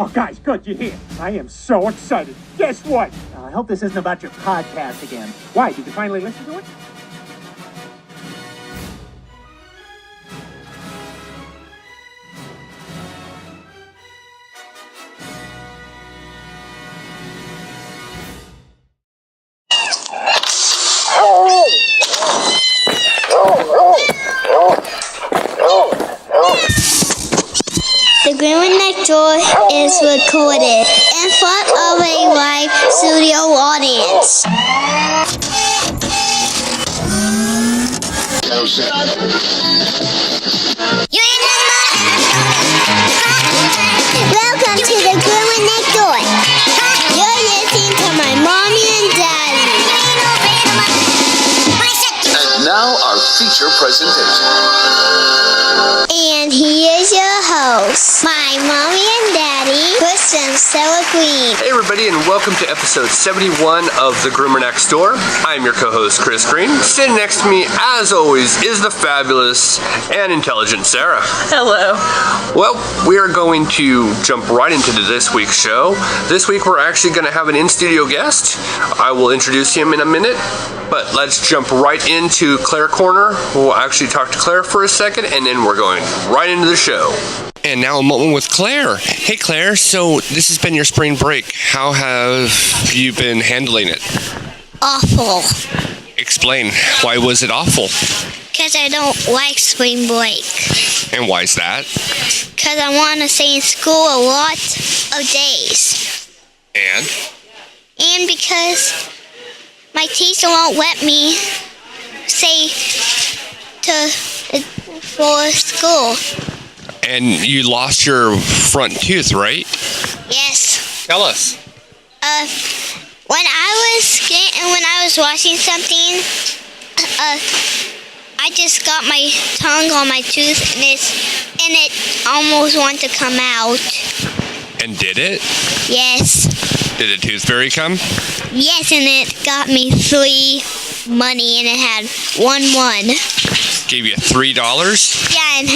Oh, guys, good, you hear? I am so excited. Guess what? I hope this isn't about your podcast again. Why? Did you finally listen to it? The Grandma Next Door is recorded in front of a live studio audience. Welcome to the Grandma Next Door. You're listening to my mommy and daddy. And now our feature presentation. And here's your host, my mommy and daddy, Chris and Sarah Green. Hey everybody, and welcome to episode 71 of The Groomer Next Door. I'm your co-host, Chris Green. Sitting next to me, as always, is the fabulous and intelligent Sarah. Hello. Well, we are going to jump right into this week's show. This week we're actually going to have an in-studio guest. I will introduce him in a minute, but let's jump right into Claire Corner. We'll actually talk to Claire for a second, and then we're going right into the show. And now a moment with Claire. Hey Claire, so this has been your spring break. How have you been handling it? Awful. Explain. Why was it awful? Because I don't like spring break. And why is that? Because I want to stay in school a lot of days. And because my teacher won't let me stay for school. And you lost your front tooth, right? Yes. Tell us. When I was washing something, I just got my tongue on my tooth, and it almost wanted to come out. And did it? Yes. Did a tooth fairy come? Yes, and it got me $3 money, and it had 1. Gave you $3? Yeah, and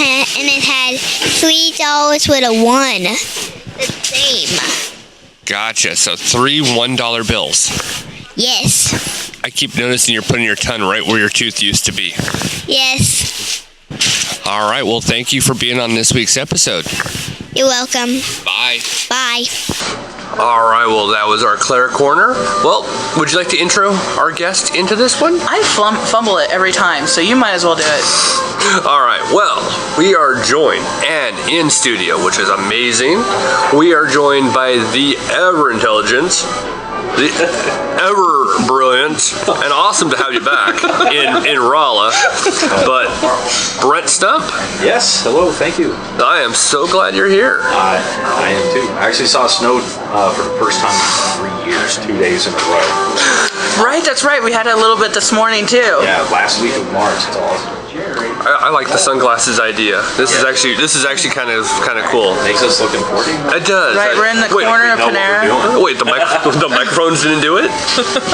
it had $3 with a 1. The same. Gotcha. So 3 $1 bills. Yes. I keep noticing you're putting your tongue right where your tooth used to be. Yes. All right. Well, thank you for being on this week's episode. You're welcome. Bye. Bye. All right. Well, that was our Claire Corner. Well, would you like to intro our guest into this one? I fumble it every time, so you might as well do it. All right. Well, we are joined and in studio, which is amazing. We are joined by the ever intelligent, the ever brilliant, and awesome to have you back in Rolla, but Brent Stump. Yes, hello, thank you. I am so glad you're here. I am too. I actually saw it snowed for the first time in 3 years, 2 days in a row. Right, that's right. We had it a little bit this morning too. Yeah, last week of March. It's awesome. I like the sunglasses idea. This is actually kind of cool. Makes us look important. It does. Right, we're in the corner of Panera. Wait, the microphones didn't do it?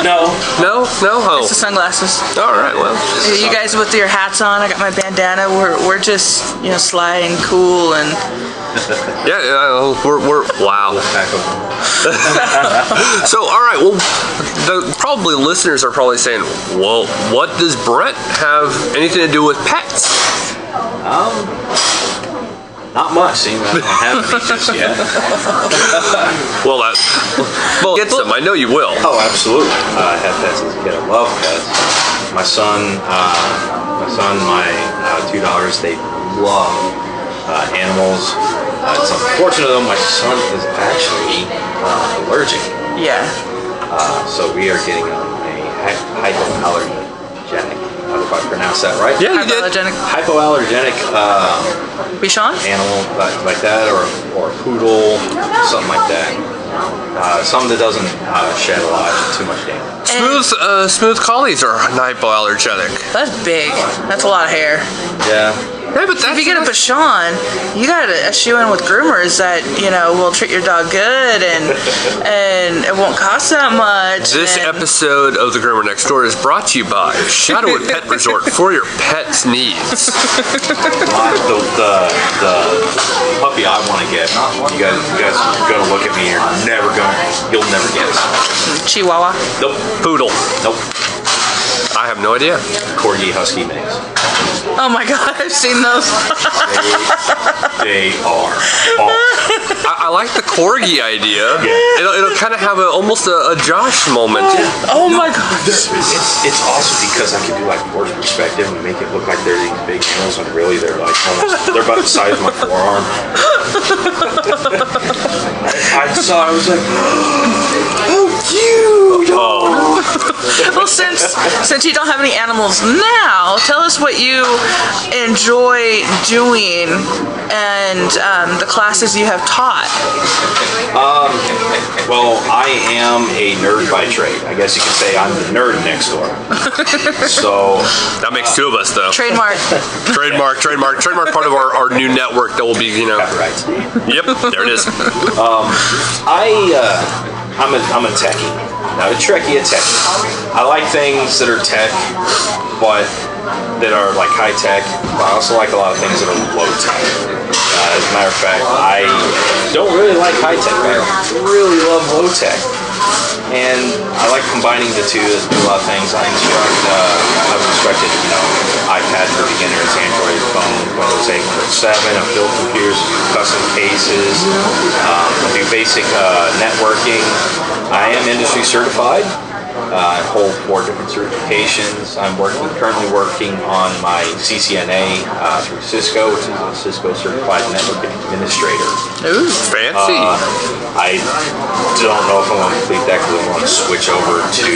No. No? Oh. It's the sunglasses. All right, well. You guys with your hats on, I got my bandana. We're just, sly and cool and... Yeah, we're wow. So, all right, well, probably listeners are probably saying, well, what does Brent have anything to do with pets? Not much. Seeing I don't have any just yet. Well, get some. I know you will. Oh, absolutely. I have pets as a kid. I love pets. My son, my 2 daughters, they love animals. It's unfortunate though, my son is actually allergic. Yeah. So we are getting a hypoallergenic. I hope I pronounced that right. Yeah, you did. Hypoallergenic Bichon? animal like that, or a poodle, something like that. Something that doesn't shed a lot, too much damage. Smooth collies are hypoallergenic. That's big. That's a lot of hair. Yeah. Yeah, but If you get a Bashan, you got a shoe in with groomers that will treat your dog good and it won't cost that much. This episode of The Groomer Next Door is brought to you by Shadowwood Pet Resort for your pet's needs. The puppy I want to get, you guys are gonna look at me. You'll never get it. Chihuahua. Nope. Poodle. Nope. I have no idea. Corgi Husky mix. Oh my God, I've seen those. They are awesome. I like the corgi idea. Yeah. It'll kind of have almost a Josh moment. Oh my God. It's awesome because I can do like horse perspective and make it look like they're these big animals when really they're like they're about the size of my forearm. I saw it, I was like, oh cute. Oh. Well, since you don't have any animals now, tell us what you enjoy doing and the classes you have taught. Well, I am a nerd by trade. I guess you could say I'm the nerd next door. So That makes two of us, though. Trademark. Trademark part of our new network that will be, copyright. Yep, there it is. I'm a techie. Not a Trekkie, a techie. I like things that are tech, but that are like high tech. But I also like a lot of things that are low tech. As a matter of fact, I don't really like high tech. I really love low tech. And I like combining the two to do a lot of things. I've instructed, iPad for beginners, Android phone, Windows 8, Windows 7. I build computers, custom cases. I do basic networking. I am industry certified. I hold 4 different certifications. I'm currently working on my CCNA through Cisco, which is a Cisco Certified Network Administrator. Ooh, fancy. I don't know if I'm going to complete that because I want to switch over to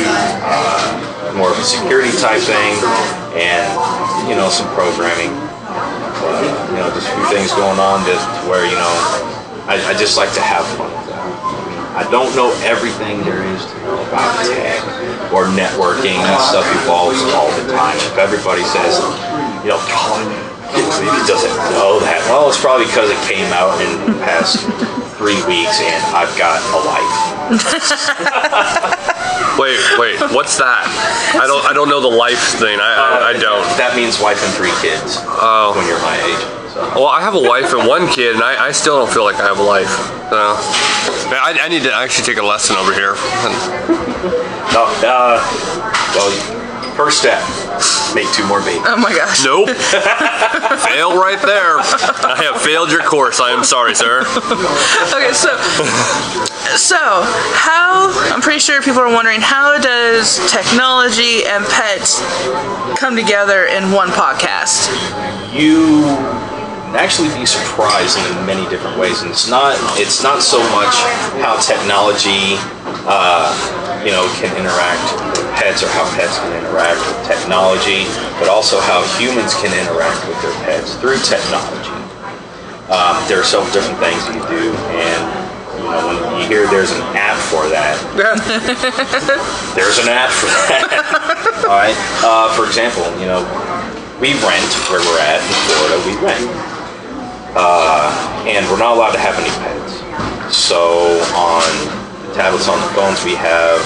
more of a security type thing and, some programming. Just a few things going on just where, I just like to have fun with that. I don't know everything there is to know about tech or networking. That stuff evolves all the time. If everybody says, maybe doesn't know that, well, it's probably because it came out in the past 3 weeks and I've got a life. Wait, what's that? I don't know the life thing. I don't. That means wife and 3 kids when you're my age. So. Well, I have a wife and 1 kid, and I still don't feel like I have a life. So, I need to actually take a lesson over here. Well, first step, make 2 more babies. Oh my gosh. Nope. Fail right there. I have failed your course. I am sorry, sir. Okay, so how, I'm pretty sure people are wondering, how does technology and pets come together in one podcast? You actually be surprised in many different ways, and it's not so much how technology can interact with pets or how pets can interact with technology, but also how humans can interact with their pets through technology. There are several different things you do, and when you hear there's an app for that, there's an app for that. All right. For example, we rent where we're at in Florida. We rent. And we're not allowed to have any pets. So on the tablets, on the phones, we have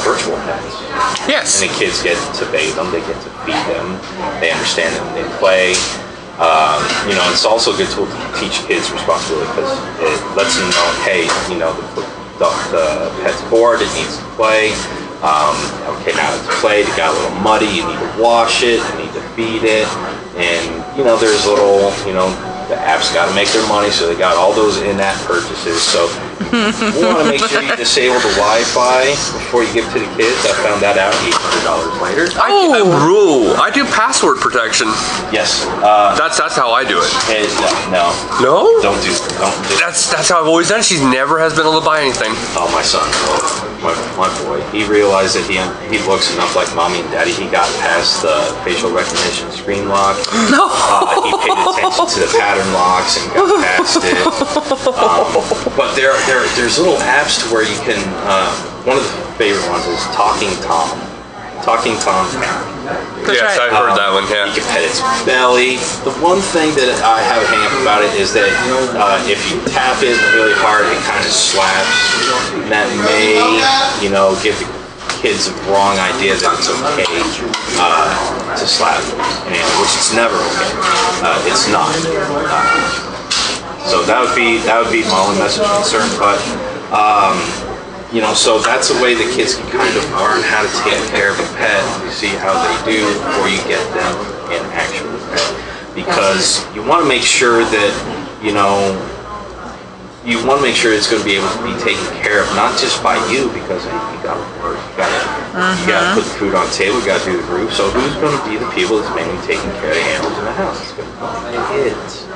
virtual pets. Yes. And the kids get to bathe them, they get to feed them, they understand them, they play. It's also a good tool to teach kids responsibility because it lets them know, hey, the pet's bored, it needs to play. Okay, now it's played, it got a little muddy, you need to wash it, you need to feed it. And, there's little, the app's got to make their money, so they got all those in-app purchases. So you want to make sure you disable the Wi-Fi before you give it to the kids. I found that out $800 later. I do password protection. Yes. That's how I do it. No. No? Don't do. That's how I've always done it. She never has been able to buy anything. Oh, my son. My boy. He realized that he looks enough like mommy and daddy. He got past the facial recognition screen lock. No. He paid attention to the pattern locks and got past it. But there's little apps to where you can. One of the favorite ones is Talking Tom. Talking Tom cat. Yes, I heard that one. Yeah. You can pet its belly. The one thing that I have a hang up about it is that if you tap it really hard, it kind of slaps. And that may, give the kids a wrong idea that it's okay to slap an animal, which it's never okay. It's not. So that would be my only message of concern. But so that's a way that kids can kind of learn how to take care of a pet. You see how they do before you get them an actual pet, because you want to make sure that you want to make sure it's going to be able to be taken care of, not just by you, because you got to work, you got to put the food on the table, you got to do the roof. So who's going to be the people that's mainly taking care of the animals in the house? It's going to be the kids.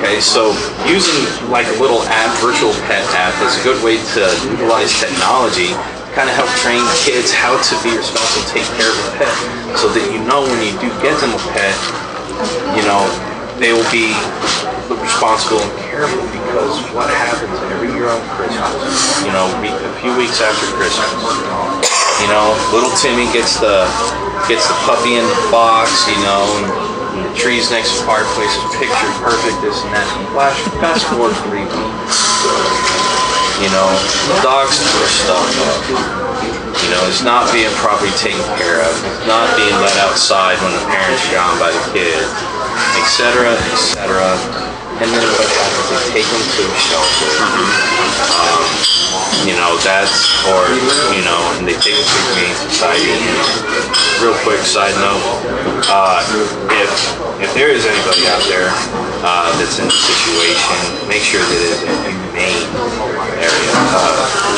Okay, so using like a little app, virtual pet app, is a good way to utilize technology to kind of help train kids how to be responsible, take care of a pet, so that when you do get them a pet, they will be responsible and careful. Because what happens every year on Christmas, a few weeks after Christmas, little Timmy gets the puppy in the box, and the trees next to the fireplace is picture perfect, this and that. Fast forward 3 weeks, the dog's stuff up. It's not being properly taken care of. It's not being let outside when the parents are gone by the kids, etc., etc. And then what happens? They take them to a shelter. And they take them to the Humane Society. Real quick side note: if there is anybody out there that's in a situation, make sure that it is a humane area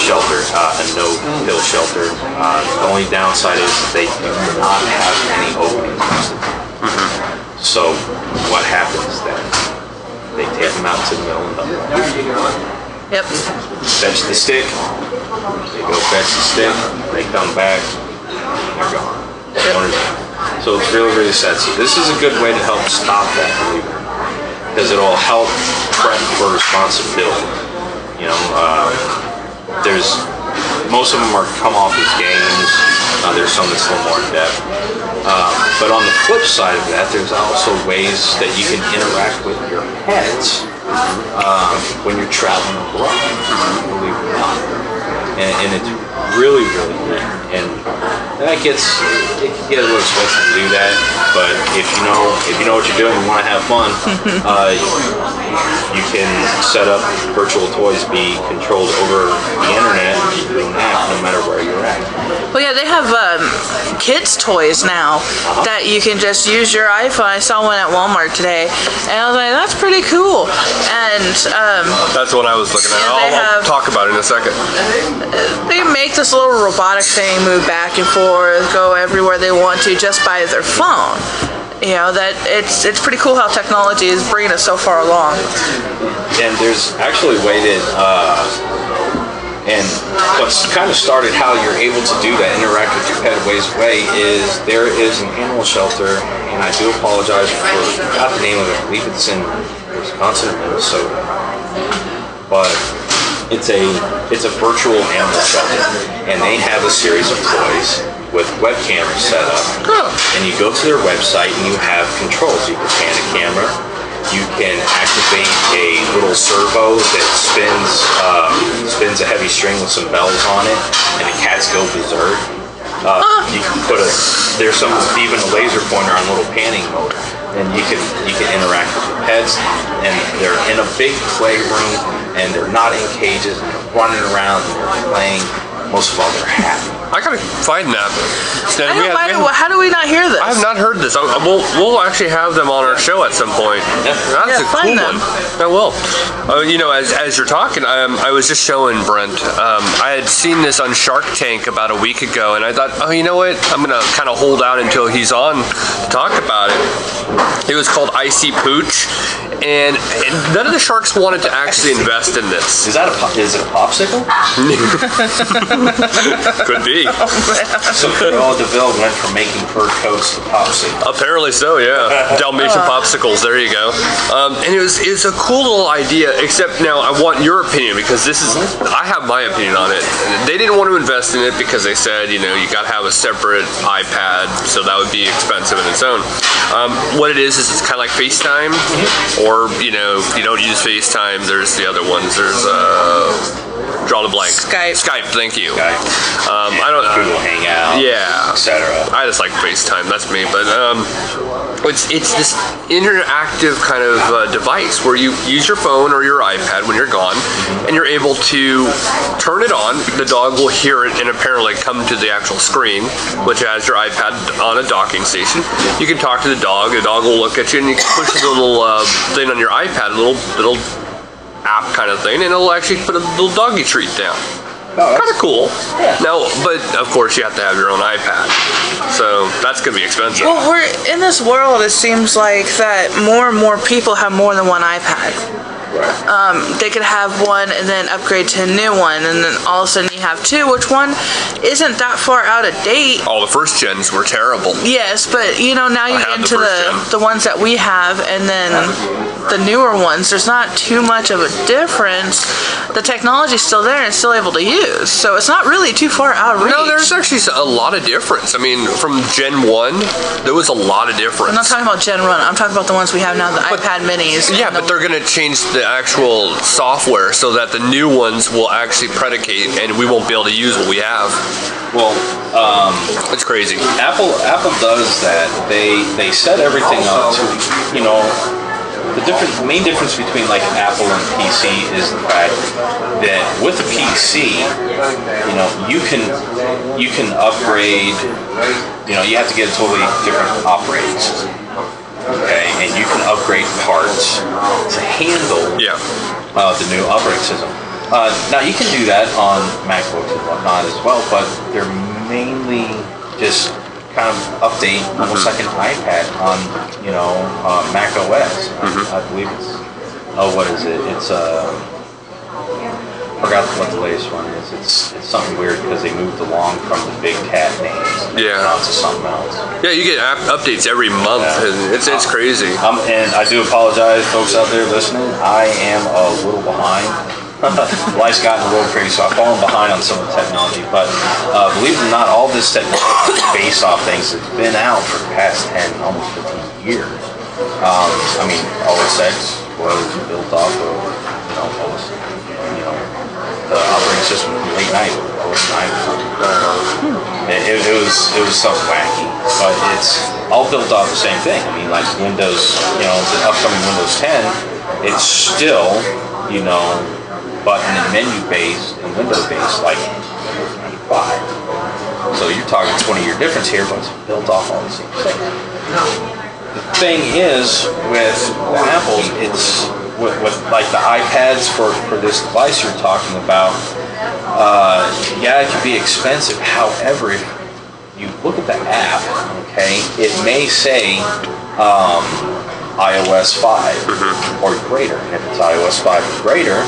shelter, a no-kill shelter. The only downside is that they do not have any openings most of the time. So what happens then? They take them out to the middle of the night. Yep. Fetch the stick. They go fetch the stick. They come back. They're gone. So it's really, really sad. So this is a good way to help stop that, believe it or not, because it'll help prep for responsibility. There's most of them are come off as games. There's some that's a little more in depth. But on the flip side of that, there's also ways that you can interact with your pets when you're traveling abroad, believe it or not. And it's really, really neat. And it can get a little expensive to do that, but if you know what you're doing and want to have fun, you can set up virtual toys be controlled over the internet through an app, no matter where you're at. Well, yeah, they have kids' toys now that you can just use your iPhone. I saw one at Walmart today, and I was like, that's pretty cool. And that's what I was looking at. I'll talk about it in a second. They make this little robotic thing move back and forth, go everywhere they want to just by their phone. That it's pretty cool how technology is bringing us so far along. And there's actually a way that, and what's kind of started how you're able to do that, interact with your pet ways away, is there is an animal shelter, and I do apologize for forgot the name of it. I believe it's in Wisconsin or Minnesota, but it's a virtual animal shelter, and they have a series of toys with web cameras set up. And you go to their website and you have controls. You can pan a camera. You can activate a little servo that spins a heavy string with some bells on it, and the cats go berserk. You can there's even a laser pointer on a little panning motor, and you can interact with the pets, and they're in a big playroom, and they're not in cages, and they're running around and they're playing. Most of all, they're happy. I gotta find that. How do we not hear this? I have not heard this. We'll actually have them on our show at some point. That's a cool one. I will. As you're talking, I was just showing Brent. I had seen this on Shark Tank about a week ago, and I thought, you know what? I'm gonna kind of hold out until he's on to talk about it. It was called Icy Pooch, And none of the sharks wanted to actually invest in this. Is it a popsicle? Could be. So Cruella de Vil went from making fur coats to popsicles. Apparently so, yeah. Dalmatian popsicles, there you go. And it's a cool little idea, except now I want your opinion, because I have my opinion on it. They didn't want to invest in it because they said, you got to have a separate iPad, so that would be expensive in its own. What it is it's kind of like FaceTime, or, if you don't use FaceTime, there's the other ones. There's, draw the blank. Skype, thank you. I don't know. Google Hangout, yeah, etc. I just like FaceTime, that's me, but it's this interactive kind of device where you use your phone or your iPad when you're gone, and you're able to turn it on. The dog will hear it and apparently come to the actual screen, which has your iPad on a docking station. You can talk to the dog will look at you, and you can push the little thing on your iPad, a little app kind of thing, and it'll actually put a little doggy treat down. Kind of cool. Yeah. Now, but of course you have to have your own iPad, so that's going to be expensive. Well, we're in this world. It seems like that more and more people have more than one iPad. Right. They could have one and then upgrade to a new one, and then all of a sudden you have two, which one isn't that far out of date. All the first gens were terrible. Yes, but now you get into the ones that we have, and then the newer ones, there's not too much of a difference. The technology's still there and still able to use, so it's not really too far out of reach. No, there's actually a lot of difference. I mean, from Gen 1, there was a lot of difference. I'm not talking about Gen 1, I'm talking about the ones we have now, the iPad minis. Yeah, but they're going to change the actual software so that the new ones will actually predicate, and we won't be able to use what we have. Well, it's crazy. Apple does that. They set everything up to, the main difference between like Apple and PC is the fact that with the PC, you can upgrade. You have to get a totally different operating system. Okay, and you can upgrade parts to handle the new operating system. Now you can do that on MacBooks and whatnot as well, but they're mainly just kind of update almost like an iPad on Mac OS. I believe it's what is it? It's I forgot what the latest one is. It's something weird because they moved along from the big cat names. Now to something else. Yeah, you get updates every month. Yeah. It's crazy. And I do apologize, folks out there listening. I am a little behind. Life's gotten a little crazy, so I've fallen behind on some of the technology. But believe it or not, all this technology is based off things that's been out for the past 10, almost 15 years. I mean, OS X was built off of, the operating system from late night, OS 9. It was something wacky, but it's all built off the same thing. I mean, like Windows, the upcoming Windows 10, it's still, button and menu based and window based like 95. So you're talking 20-year difference here, but it's built off all the same thing. The thing is with the Apples, it's with like the iPads for this device you're talking about. It can be expensive. However, if you look at the app, okay, it may say iOS 5 or greater. And if it's iOS 5 or greater,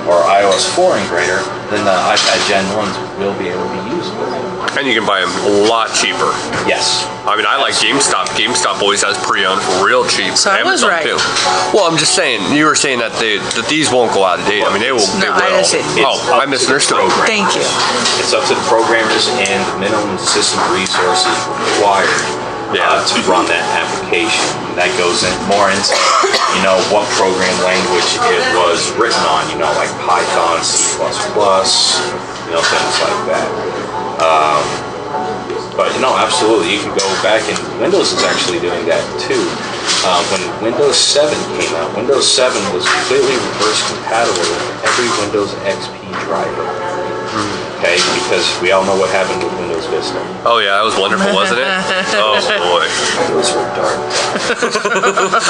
or iOS 4 and greater, then the iPad Gen 1s will be able to be used with it. And you can buy them a lot cheaper. Yes. I mean, I like GameStop. GameStop always has pre-owned for real cheap. So I was right. Too. Well, I'm just saying, you were saying that these won't go out of date. I mean, they will. No, I didn't. I misunderstood. Thank you. It's up to the programmers and the minimum system resources required to run that application. And that goes more into, what program language it was written on, like Python, C++, things like that. But absolutely, you can go back, and Windows is actually doing that too. When Windows 7 came out, Windows 7 was completely reverse compatible with every Windows XP driver. Okay, because we all know what happened with Windows Windows Vista. Oh yeah, that was wonderful, wasn't it? Oh boy. Those were dark.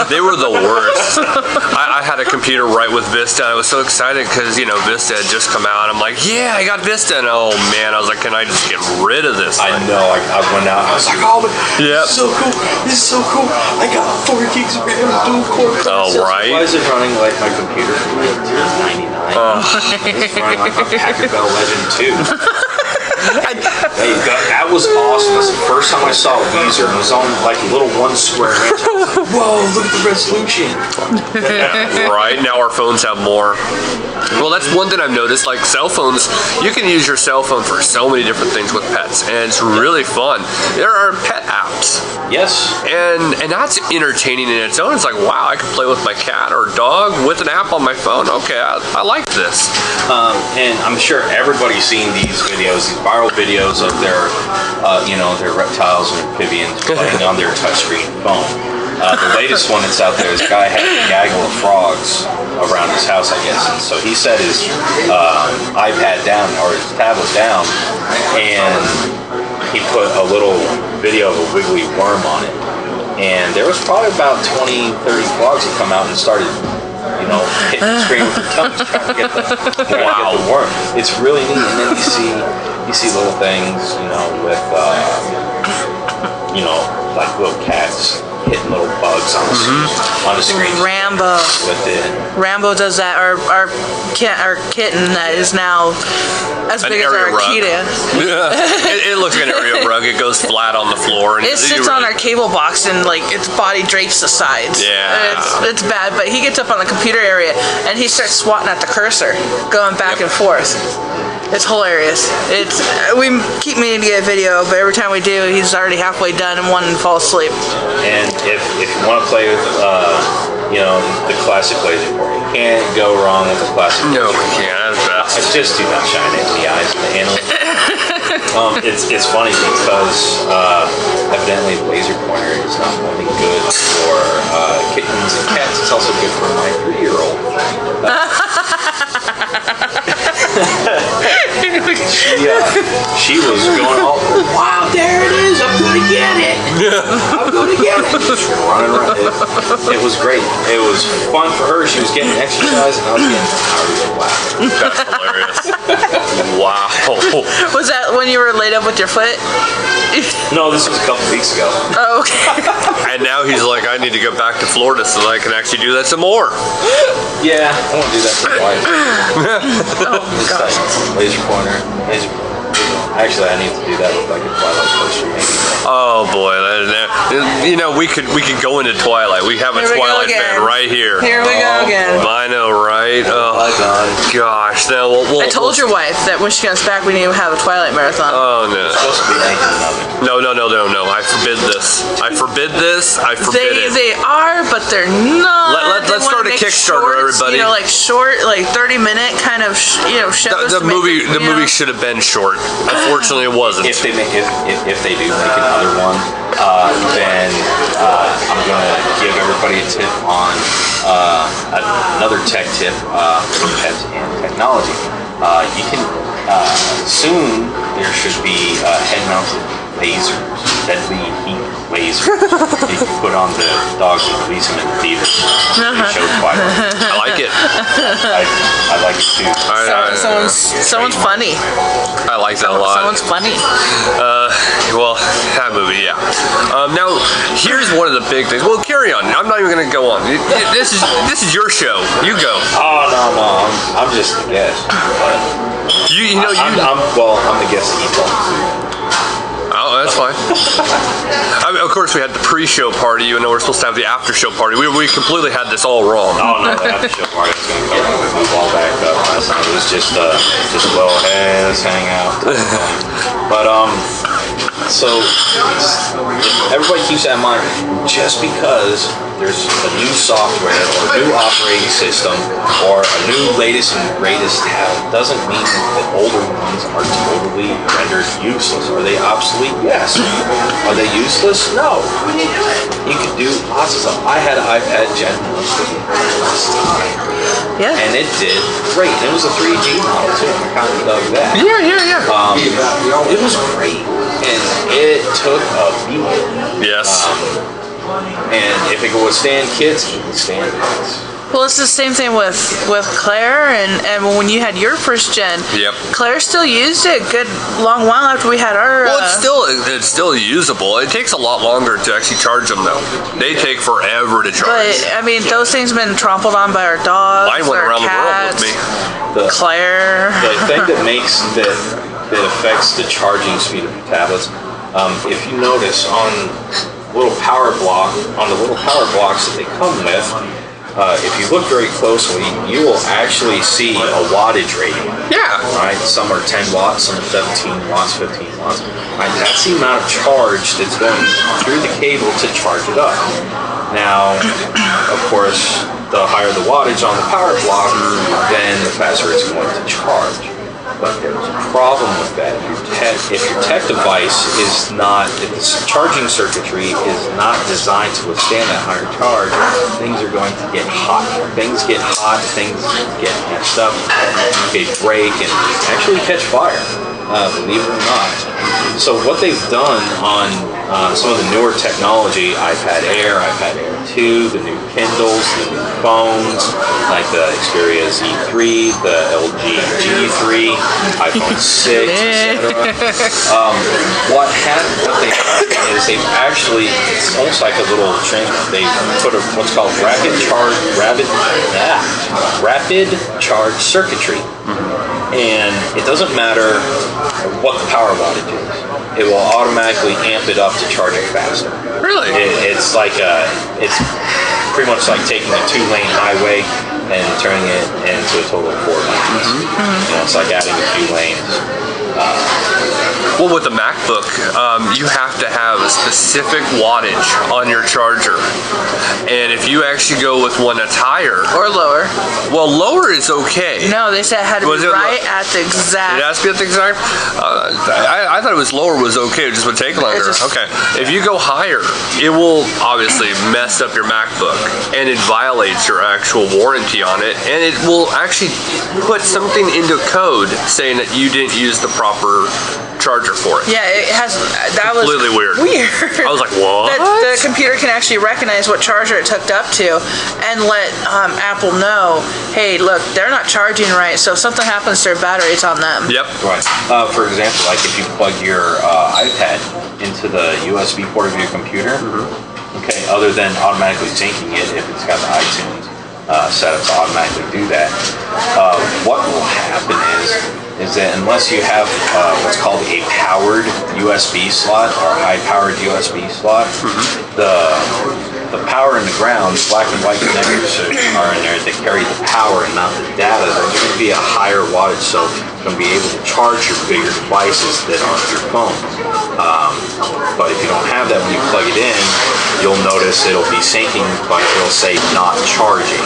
They were the worst. I had a computer right with Vista. I was so excited because, Vista had just come out. I'm like, yeah, I got Vista. And oh man, I was like, can I just get rid of this thing? I know. I went out. I was like, oh, yep. This is so cool. This is so cool. I got 4 gigs of RAM, dual core. Oh, right. Why is it running like my computer from 1999? It's running like my Packard Bell Legend 2. That was awesome. That's the first time I saw Weezer. It was on like a little 1 square inch. Whoa, look at the resolution. Right, now our phones have more. Well, that's one thing I've noticed, like cell phones, you can use your cell phone for so many different things with pets, and it's really fun. There are pet apps. Yes. And that's entertaining in its own. It's like, wow, I can play with my cat or dog with an app on my phone. Okay, I like this. And I'm sure everybody's seen these videos, these viral videos of their reptiles and amphibians playing on their touchscreen phone. The latest one that's out there, this guy had a gaggle of frogs around his house, I guess. And so he set his iPad down, or his tablet down, and he put a little video of a wiggly worm on it. And there was probably about 20, 30 frogs that come out and started, hitting the screen with their tongues trying to get the worm. It's really neat. And then you see little things, with, like little cats hitting little bugs on the screen. Rambo. With it. Rambo does that. Our kitten that is now as big as our Akita. It looks like an area rug. It goes flat on the floor. And it sits on our cable box and like its body drapes the sides. Yeah. It's bad, but he gets up on the computer area and he starts swatting at the cursor, going back and forth. It's hilarious. We keep meaning to get a video, but every time we do, he's already halfway done and wanting to fall asleep. And if you want to play with, the classic laser board, you can't go wrong with the classic. No, we can't. I just do not shine it in the eyes of the animal. It's funny because evidently the laser pointer is not only good for kittens and cats, it's also good for my 3-year-old. She was going all, wow, there it is, I'm going to get it. I'm going to get it. Just running around. It was great. It was fun for her. She was getting exercise and I was getting tired. Wow. That's hilarious. Wow. Was that when you were laid up with your foot? No, this was a couple weeks ago. Oh, okay. And now he's like, I need to go back to Florida so that I can actually do that some more. Yeah, I want to do that for my wife. Oh, God. Laser pointer. Actually, I need to do that with like a Twilight poster maybe. Oh boy, we could go into Twilight. We have a Twilight fan right here. Here we go again. I know, right? Oh gosh, now I told your wife that when she comes back, we need to have a Twilight marathon. Oh no! It's supposed to be No! I forbid this. I forbid it. They are, but they're not. Let's start a Kickstarter, shorts, everybody. Like short, like 30-minute kind of shows. The movie should have been short. Unfortunately, it wasn't. If they do make another one, then I'm gonna give everybody a tip on another tech tip for pets and technology. You can soon there should be head-mounted lasers, deadly heat lasers. You can put on the dogs and release them in the theater. They show Twilight. I like it. I like it too. Someone's funny. I like that a lot. Someone's funny. Well, that movie, yeah. Now, here's one of the big things. Well, carry on. I'm not even going to go on. This is your show. You go. Oh no, I'm just a guest. But I'm the guest that eats all the food. Oh, that's fine. Of course, we had the pre-show party. We're supposed to have the after-show party. We completely had this all wrong. Oh no, the after-show party was going to move all back up last night. It was just well, hey, let's hang out. But so everybody keeps that in mind. Just because there's a new software or a new operating system or a new latest and greatest tablet doesn't mean that older ones are totally rendered useless. Are they obsolete? Yes. Are they useless? No. You can do lots of stuff. I had an iPad Gen 1 last time. Yeah. And it did great. It was a 3G model too. I kind of dug that. Yeah. It was great. and it took a beat. Yes. And if it could withstand kids, it could withstand kids. Well, it's the same thing with Claire, and when you had your first gen, Yep. Claire still used it a good long while after we had our. Well, it's still usable. It takes a lot longer to actually charge them, though. They take forever to charge. But I mean, those things have been trampled on by our dogs. Mine went our around cats, the world with me. Claire. The thing that affects the charging speed of your tablets, if you notice on the little power blocks that they come with, if you look very closely, you will actually see a wattage rating. Yeah. Right? Some are 10 watts, some are 17 watts, 15 watts. Right? That's the amount of charge that's going through the cable to charge it up. Now, of course, the higher the wattage on the power block, then the faster it's going to charge. But there's a problem with that. If your tech device is not, if the charging circuitry is not designed to withstand that higher charge, things are going to get hot. Things get hot, things get messed up, they break, and actually catch fire, believe it or not. So what they've done on some of the newer technology, iPad Air, iPad Air 2, the new Kindles, the new phones, like the Xperia Z3, the LG G3, iPhone 6, etc. What they have is they've actually, it's almost like a little transmitter. They put what's called rapid charge circuitry. And it doesn't matter what the power wattage is. It will automatically amp it up to charge it faster. Really? It's pretty much like taking a 2-lane highway and turning it into a total of 4 lanes. You know, it's like adding a few lanes. Well, with the MacBook, you have to have a specific wattage on your charger. And if you actually go with one that's higher... Or lower. Well, lower is okay. No, they said it had to be right at the exact... It has to be at the exact... I thought it was lower was okay, it just would take longer. Okay. If you go higher, it will obviously mess up your MacBook. And it violates your actual warranty on it. And it will actually put something into code saying that you didn't use the proper charger for it. Yeah, it has. That was completely weird. I was like, what? The computer can actually recognize what charger it's hooked up to, and let Apple know, hey, look, they're not charging right. So if something happens to their battery, it's on them. Yep. Right. For example, like if you plug your iPad into the USB port of your computer, okay, other than automatically syncing it if it's got the iTunes set up to automatically do that, what will happen is that unless you have what's called a powered USB slot or high-powered USB slot, the power in the ground, black and white connectors are in there that carry the power and not the data. There's going to be a higher wattage, so you're going to be able to charge your bigger devices that aren't your phone. But if you don't have that when you plug it in, you'll notice it'll be syncing, but it'll say not charging.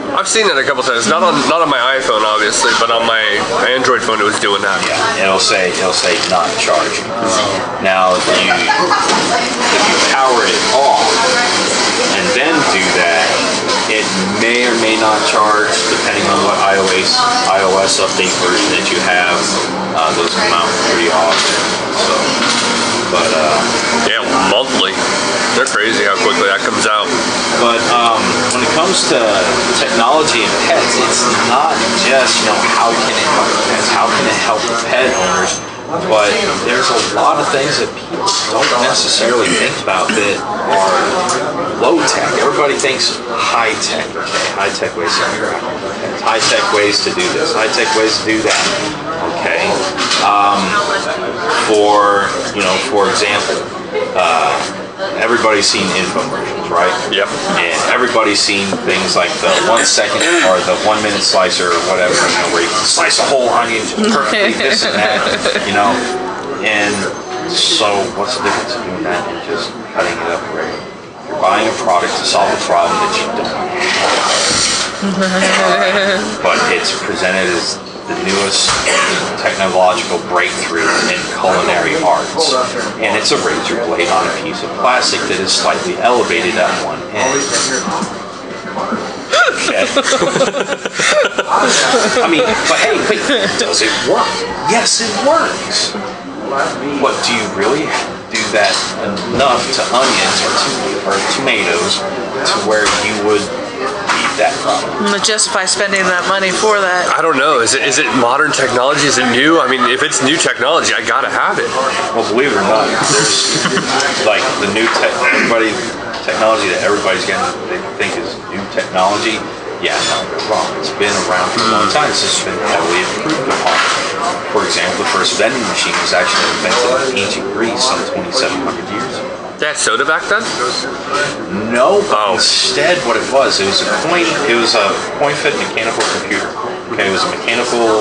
I've seen that a couple times. Not on my iPhone, obviously, but on my Android phone, it was doing that. Yeah, it'll say not charging. Now, if you power it off and then do that, it may or may not charge, depending on what iOS update version that you have. Those come out pretty often. So, but yeah, monthly. They're crazy how quickly that comes out. But when it comes to technology and pets, it's not just, how can it help pets? How can it help the pet owners? But there's a lot of things that people don't necessarily think about that are low tech. Everybody thinks high tech. Okay, high tech ways to interact with pets. High tech ways to do this. High tech ways to do that. Okay. For example, everybody's seen infomercials, right? Yep. And everybody's seen things like the 1 second or the 1 minute slicer or whatever, where you can slice a whole onion perfectly, this and that, And so what's the difference in doing that and just cutting it up regularly? You're buying a product to solve a problem that you don't have. But it's presented as the newest technological breakthrough in culinary arts. And it's a razor blade on a piece of plastic that is slightly elevated at one end. Okay. I mean, but hey, wait, does it work? Yes, it works. But do you really do that enough to onions or tomatoes to where you would beat that problem? Justify spending that money for that. I don't know. Is it modern technology? Is it new? I mean, if it's new technology, I gotta have it. Well, believe it or not, there's like the new technology that everybody's getting, they think is new technology. Yeah, no, they're wrong. It's been around for a long time. It's just been heavily improved upon. For example, the first vending machine was actually invented in ancient Greece some 2,700 years ago. They had soda back then? No, but instead what it was a coin-fed mechanical computer. Okay, it was a mechanical,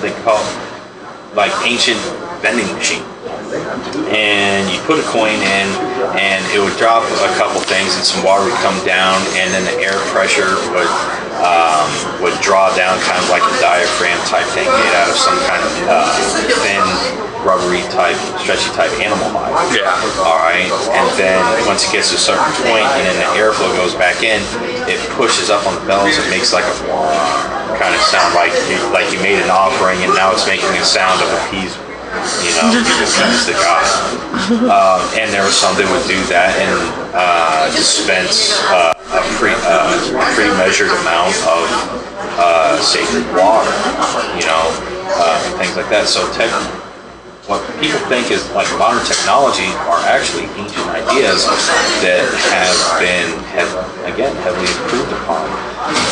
they call it like ancient vending machine. And you put a coin in, and it would drop a couple things, and some water would come down, and then the air pressure would draw down, kind of like a diaphragm type thing made out of some kind of thin, rubbery type, stretchy type animal hide. Yeah. All right. And then once it gets to a certain point, and then the airflow goes back in, it pushes up on the bells. It makes like a kind of sound like you made an offering, and now it's making a sound of appeasement. You know, because the God. And there was some that would do that and dispense a pre-measured amount of sacred water, you know, things like that. So what people think is like modern technology are actually ancient ideas that have been, heavily improved upon.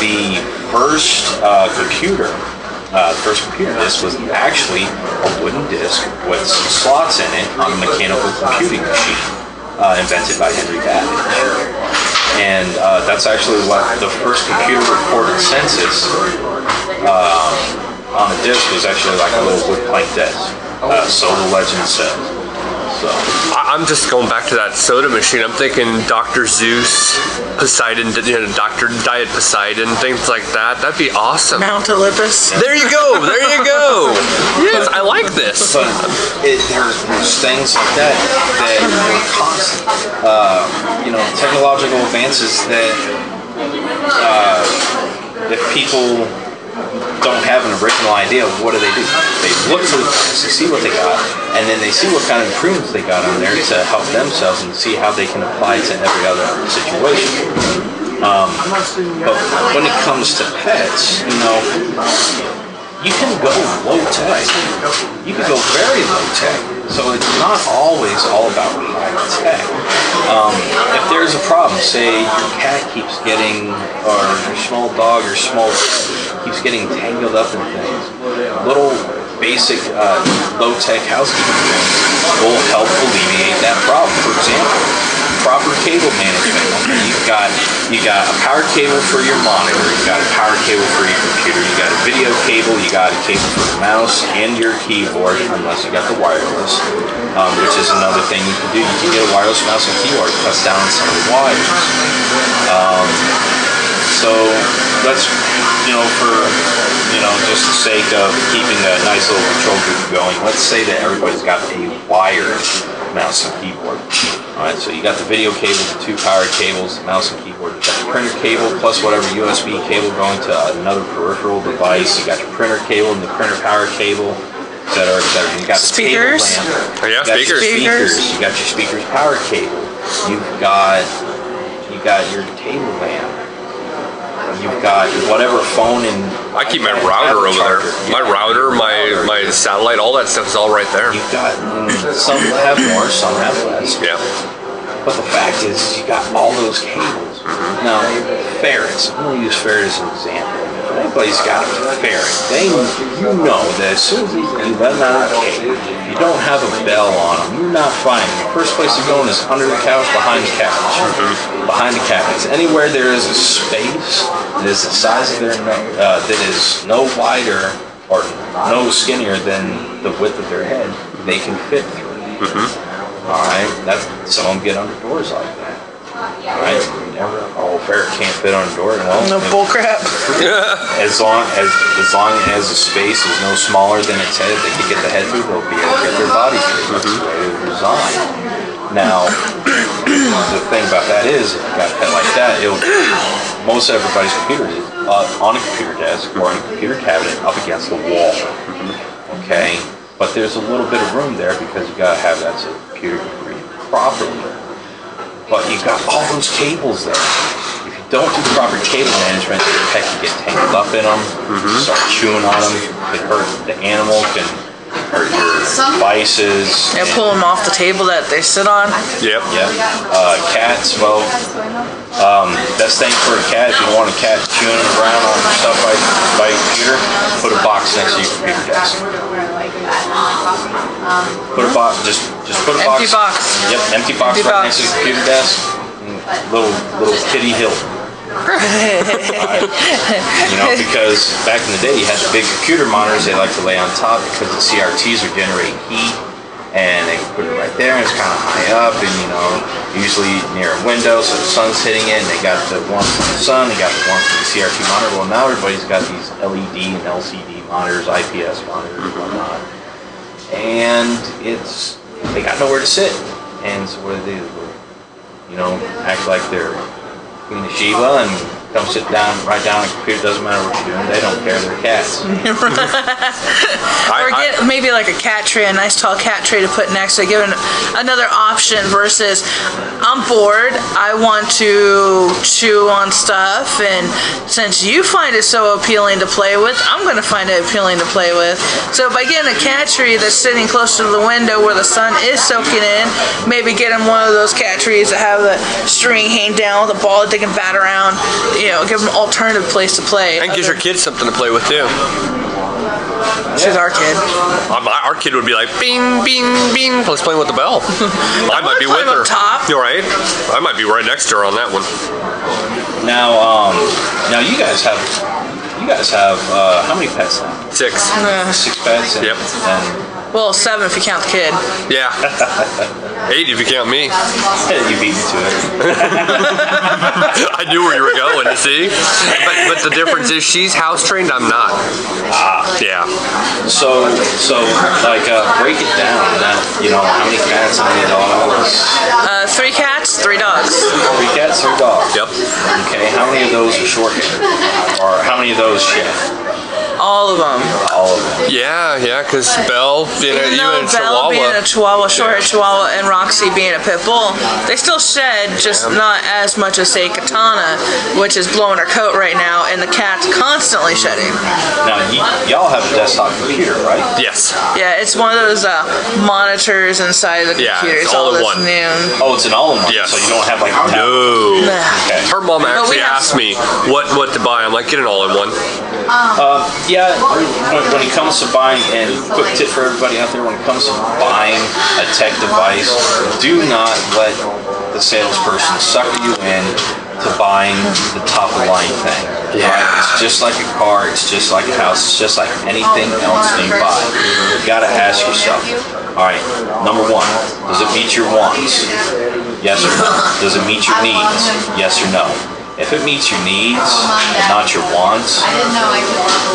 The first computer disc was actually a wooden disc with some slots in it on a mechanical computing machine invented by Henry Babbage. And that's actually what the first computer recorded census on a disc was actually like a little wood plank disc. So the legend says. So. I'm just going back to that soda machine. I'm thinking Dr. Zeus, Poseidon, Dr. Diet Poseidon, things like that. That'd be awesome. Mount Olympus. There you go. There you go. Yes, I like this. But there's things like that are constant. Technological advances that if people don't have an original idea of what do, they look to the past, they see what they got, and then they see what kind of improvements they got on there to help themselves and see how they can apply it to every other situation. But when it comes to pets, you can go low tech. You can go very low tech. So it's not always all about high tech. If there's a problem, say your cat keeps getting, or your small dog or small pet keeps getting tangled up in things, little basic low-tech housekeeping things will help alleviate that problem. For example, proper cable management. Okay, you got a power cable for your monitor, you got a power cable for your computer, you got a video cable, you got a cable for the mouse and your keyboard, unless you got the wireless, which is another thing you can do. You can get a wireless mouse and keyboard, cuts down some of the wires. So let's, for just the sake of keeping a nice little control group going, let's say that everybody's got a wired mouse and keyboard. Alright, so you got the video cable, the two power cables, the mouse and keyboard, you got the printer cable plus whatever USB cable going to another peripheral device, you got your printer cable and the printer power cable, etc., etc. You got the speakers. Table lamp. Oh, yeah, speakers. You got your speakers power cable. You've got your table lamp. You've got whatever phone and I keep my router over there. My router, my satellite, all that stuff is all right there. You've got some have more, some have less. Yeah. But the fact is you got all those cables. Now, ferrets. I'm going to use ferrets as an example. Everybody's got a ferret. You know that as soon as you let them out of the cage, if you don't have a bell on them, you're not fine. The first place they're going is under the couch, behind the couch. Behind the cabinets. Anywhere there is a space that is the size of their nose, that is no wider or no skinnier than the width of their head, they can fit through. Alright, some of them get under doors like that. Alright, ferret can't fit on a door. Well, no bull crap. As long as the space is no smaller than its head, they can get the head through, they'll be able to get their body through. That's the way they're designed. Now, the thing about that is, if you got a pet like that, most everybody's computer is on a computer desk or on a computer cabinet up against the wall. Okay? But but there's a little bit of room there because you gotta have that so the computer can read properly. But you got all those cables there. If you don't do the proper cable management, your pet can get tangled up in them, start chewing on them, it hurt the animal, can hurt your devices. Yeah, pull them off the table that they sit on. Yep. Cats, well, best thing for a cat, if you don't want a cat chewing around on stuff by your computer, put a box next to your computer desk. Put a box, just put a Empty box. box. Yep, empty box Empty right box. next to the computer desk. Little kitty hill. You know, because back in the day you had the big computer monitors they like to lay on top because the CRTs are generating heat, and they put it right there, and it's kind of high up, and you know, usually near a window, so the sun's hitting it, and they got the warmth from the sun, they got the warmth from the CRT monitor. Well, now everybody's got these LED and LCD monitors, IPS monitors, and whatnot, and they got nowhere to sit, and so what do? You know, act like they're Queen of Sheba and come sit down, right down on the computer. Doesn't matter what you're doing. They don't care. They're cats. Or get maybe like a cat tray, a nice tall cat tray to put next to it. Give it another option versus I'm bored. I want to chew on stuff, and since you find it so appealing to play with, I'm going to find it appealing to play with. So by getting a cat tree that's sitting close to the window where the sun is soaking in, maybe get them one of those cat trees that have the string hanging down with a ball that they can bat around. You know, give them an alternative place to play. And gives your kids something to play with too. She's our kid. Our kid would be like, bing, bing, bing. Let's play with the bell. I might be with her. Top. You're right. I might be right next to her on that one. Now you guys have how many pets now? 6. 6 pets. And, Yep. Well, 7 if you count the kid. Yeah. 8 if you count me. You beat me to it. I knew where you were going, you see? But the difference is she's house trained, I'm not. Yeah. So like break it down. Now, you know, how many cats, how many dogs? 3 cats, 3 dogs. 3 cats, 3 dogs. Yep. Okay, how many of those are short-haired? Or how many of those shed? All of them. All of them. Yeah, because Belle, Even you though and Belle being a Chihuahua, short-haired Chihuahua, and Roxy being a pit bull, they still shed, just not as much as, say, Katana, which is blowing her coat right now, and the cat's constantly shedding. Now, y'all have a desktop computer, right? Yes. Yeah, it's one of those monitors inside the Yeah, computer. it's all all in this one. new. Oh, it's an all-in-one. Yes. So you don't have like a tablet. No. Okay. Her mom actually have- asked me what to buy. I'm like, get an all-in-one. Yeah, when it comes to buying, and quick tip for everybody out there, when it comes to buying a tech device, do not let the salesperson sucker you in to buying the top of the line thing. Yeah. Right? It's just like a car, it's just like a house, it's just like anything else you buy. You gotta ask yourself, alright, number 1, does it meet your wants? Yes or no? Does it meet your needs? Yes or no? If it meets your needs and not your wants,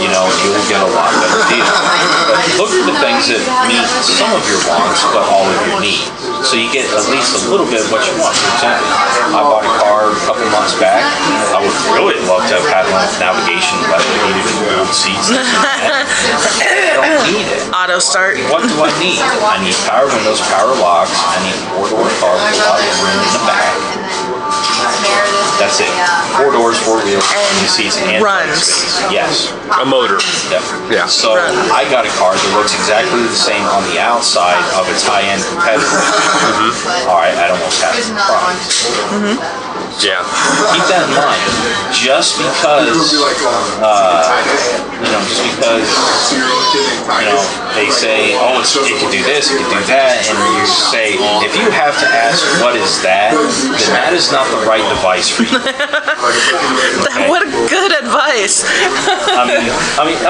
you know, you'll get a lot better deal. But look for the things that meet some of your wants, but all of your needs. So you get at least a little bit of what you want. For example, I bought a car a couple months back. I would really love to have had one with navigation, but I needed gold seats. I don't need it. Auto start. What do I need? I need power windows, power locks. I need a 4-door car with a lot of room in the back. That's it. 4 doors, 4 wheels, And seats, and runs. space. Yes. A motor. Yep. Yeah. So I got a car that looks exactly the same on the outside of its high-end competitor. All right, at almost half the price. Yeah. Keep that in mind. Just because, they say, oh, it can do this, it can do that, and you say, if you have to ask what is that, then that is not the right device for you. Okay? What a good advice. I mean,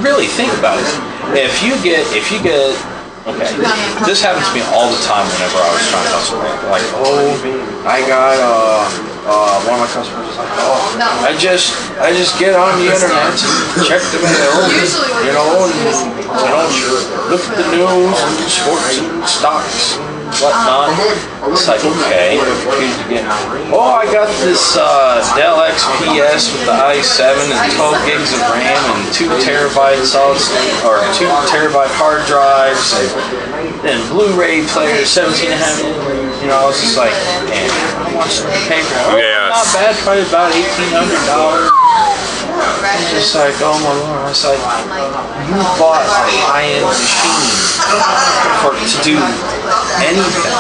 really think about it. If you get, okay, this happens to me all the time whenever I was trying to hustle. Like, oh, I got, one of my customers is like, oh, I just get on the internet, check the mail, look at the news, sports and stocks, whatnot. It's like, okay, what computers you get? Oh, I got this Dell XPS with the i7 and 12 gigs of RAM and 2 terabyte solid state, or 2 terabyte hard drives, and Blu-ray player, 17.5 inch. You know, I was just like, man, how much did I pay for that? Yes. Not bad, probably about $1,800. I'm just like, oh my lord. I was like, you bought a high-end machine to do anything.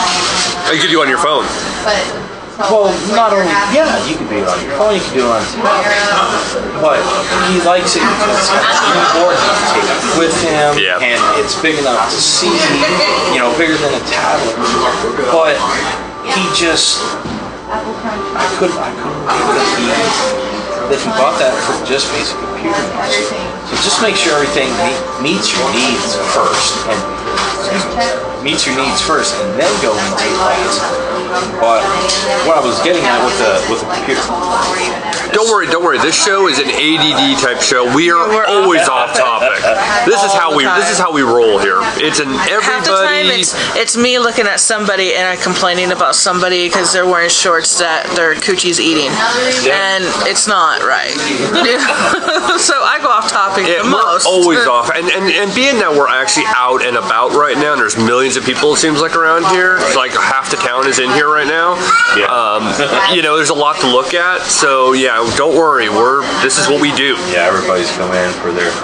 You could do it on your phone. Well, not only, yeah, you can do it on your phone, you can do it on tablet, but he likes it because it's got a keyboard, he can take it with him, and it's big enough to see, you know, bigger than a tablet, but he just, I couldn't believe that he bought that for just basic computer use. So just make sure everything meets your needs first, and then go into that. But what I was getting at with the computer. Don't worry. This show is an ADD type show. We are always off topic. This is how we roll here. It's an everybody. Half the time it's me looking at somebody and complaining about somebody because they're wearing shorts that their coochie's eating, and it's not right. So I go off topic the most. We're always off, and being that we're actually out and about right now, and there's millions of people. It seems like around here, it's like half the town is in here right now. You know, there's a lot to look at. So yeah, don't worry. This is what we do. Yeah, everybody's coming in for their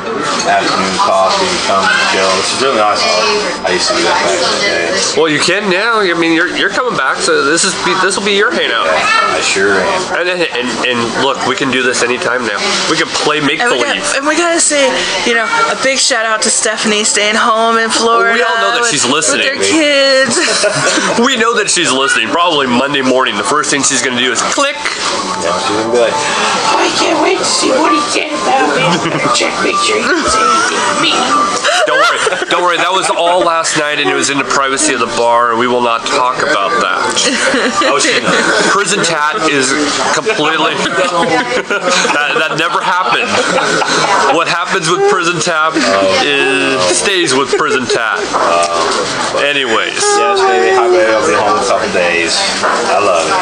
afternoon coffee, come and chill. This is really nice. I used to do that back in the day. Well, you can now. I mean, you're coming back, so this will be your hangout. Yeah, I sure am. And look, we can do this anytime now. We can play make believe. And we gotta say, you know, a big shout out to Stehanie staying home in Florida. We all know that she's listening. With their kids. We know that she's listening. Probably Monday morning, the first thing she's gonna do is click. Yeah, she's gonna be like, I can't wait to see what he said about me. Check, make sure he didn't say anything to me. Don't worry. That was all last night, and it was in the privacy of the bar, and we will not talk about that. Prison tat is completely that never happened. What happens with prison tat stays with prison tat. Anyways. Yes, baby. Hi, baby. I'll be home in a couple days. I love it.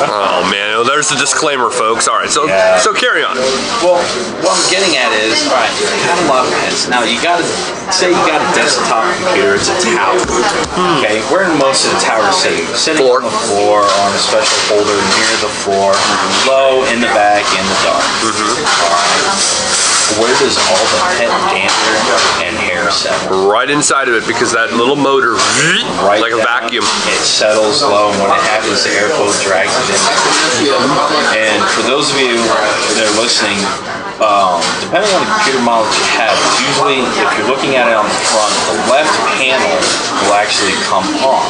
Oh man, there's the disclaimer, folks. All right, so carry on. Well, what I'm getting at is, all right, you got a lot of pets. Now you got a desktop computer. It's a tower. Okay, where in most of the towers sitting Floor. on the floor, on a special holder near the floor, low in the back, in the dark. All right. Where does all the pet dander and hair settle? Right inside of it, because that little motor, Right like a down, vacuum. It settles low, and when it happens, the airflow drags it in. And for those of you that are listening, depending on the computer model that you have, it's usually, if you're looking at it on the front, the left panel will actually come off.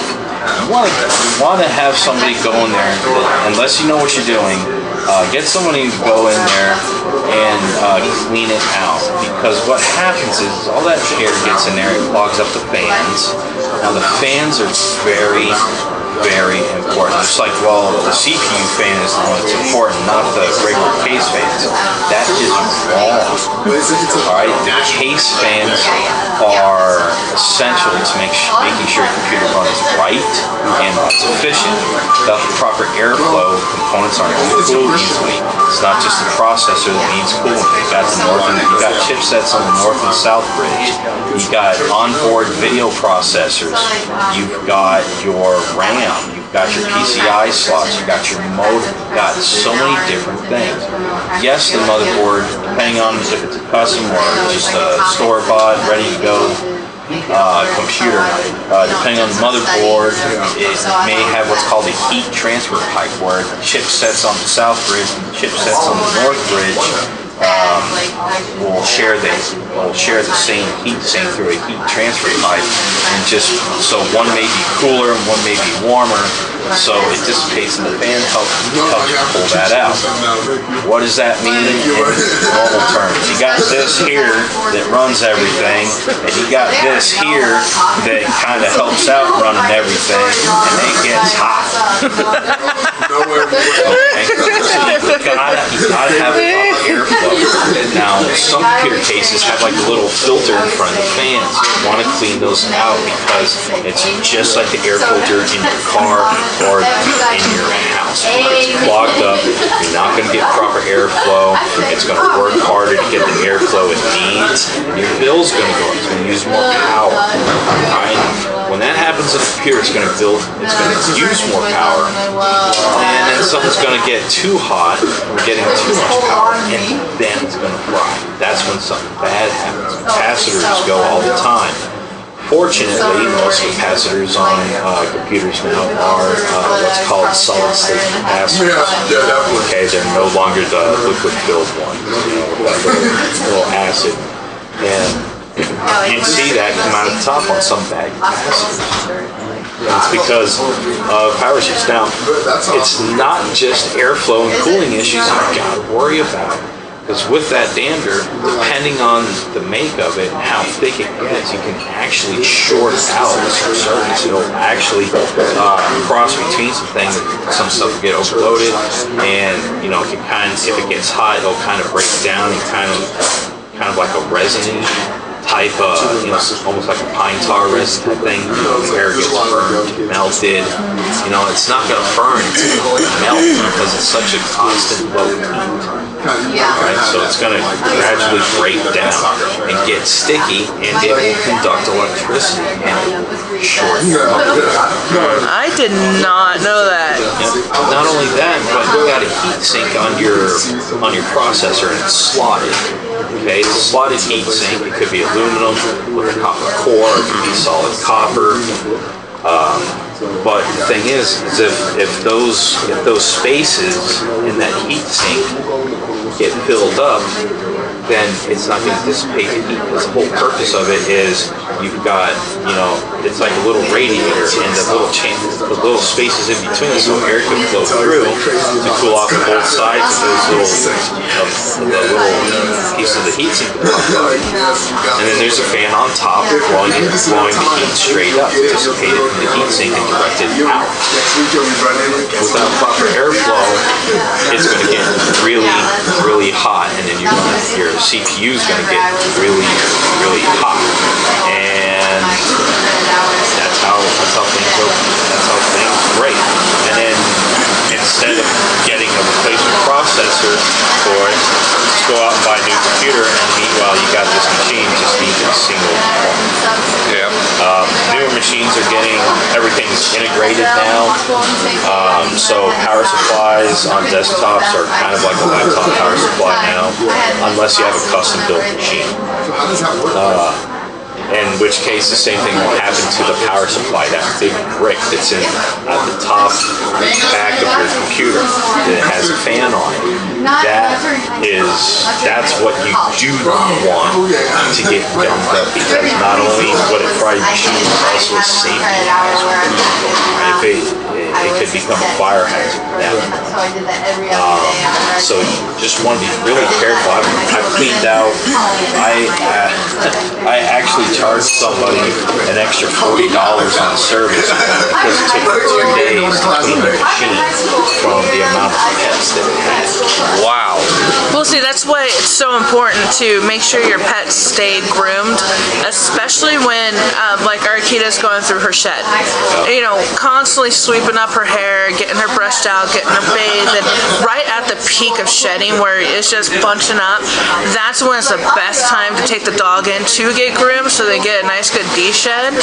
You want to have somebody go in there, unless you know what you're doing, get somebody to go in there and clean it out, because what happens is all that hair gets in there, it clogs up the fans. Now the fans are very, very important. Just like, well, the CPU fan is the one that's important, not the regular case fans. That is wrong. Alright, the case fans are essential to making sure your computer runs right and runs efficient. Without the proper airflow, components aren't going to cool easily. It's not just the processor that needs cooling. You got chipsets on the north and south bridge. You got onboard video processors. You've got your RAM. You've got your PCI slots. You've got your modem. You've got so many different things. Yes, the motherboard, depending on if it's a custom or just a store-bought, ready to go computer, depending on the motherboard, it may have what's called a heat transfer pipe, where chipsets on the south bridge and chipsets on the north bridge will share the same heat sink through a heat transfer pipe, and just so one may be cooler and one may be warmer, so it dissipates in the fan, helps you pull that out. What does that mean in normal terms? You got this here that runs everything, and you got this here that kind of helps out running everything, and it gets hot. Okay, so you gotta have enough airflow. Now, some computer cases have like a little filter in front of the fans. You want to clean those out because it's just like the air filter in your car or in your house. It's clogged up. You're not going to get proper airflow. It's going to work harder to get the airflow it needs. And your bill's going to go up. It's going to use more power. Right? When that happens in a computer, it's going to use more power. And then something's going to get too hot, or getting too much power, and then it's going to fry. That's when something bad happens. Capacitors go all the time. Fortunately, most capacitors on computers now are what's called solid-state capacitors. Okay, they're no longer the liquid-filled ones, with that little acid. And you see that come out of the top on some bad capacitors. It's because of power issues. Now, it's not just airflow and cooling issues you've got to worry about. Because with that dander, depending on the make of it and how thick it gets, you can actually short out some circuits. It'll actually cross between some things. Some stuff will get overloaded, and it can if it gets hot, it'll kind of break down and kind of like a resiny type of, almost like a pine tar resin type thing. The air gets burned, melted. It's not going to burn, it's going to melt because it's such a constant low heat. Right? So it's going to gradually break down and get sticky, and it will conduct electricity and short. I did not know that. Yep. Not only that, but you got a heat sink on your processor, and it's slotted. Okay, it's a slotted heat sink. It could be aluminum with a copper core. It could be solid copper. But the thing is if those spaces in that heat sink get filled up, then it's not going to dissipate the heat. Because the whole purpose of it is you've got, it's like a little radiator, and the little spaces in between, so air can flow through to cool off both sides of those little piece of the heat sink. And then there's a fan on top blowing the heat straight up to dissipate it from the heat sink and direct it out. Without proper airflow, it's going to get really, really hot, and then your CPU is going to get really, really hot. And that's how things break. And then instead of getting a replacement processor for it, just go out and buy a new computer, and meanwhile you got this machine just needs a single part. Yeah. Newer machines are getting everything's integrated now. So power supplies on desktops are kind of like a laptop power supply now, unless you have a custom built machine. In which case the same thing will happen to the power supply, that big brick that's at the top back of your computer that has a fan on it. That's what you do not want to get gummed up, because not only would it fry your machine, but also a safety hazard. It could become a fire hazard for that. So you just want to be really careful. I've cleaned out. I actually charged somebody an extra $40 on service because it took 2 days to clean the machine from the amount of pets that it had. Wow. Well, see, that's why it's so important to make sure your pets stay groomed, especially when, like Arkita's going through her shed. Constantly sweeping up her hair, getting her brushed out, getting her bathed, and right at the peak of shedding where it's just bunching up, that's when it's the best time to take the dog in to get groomed so they get a nice good de-shed.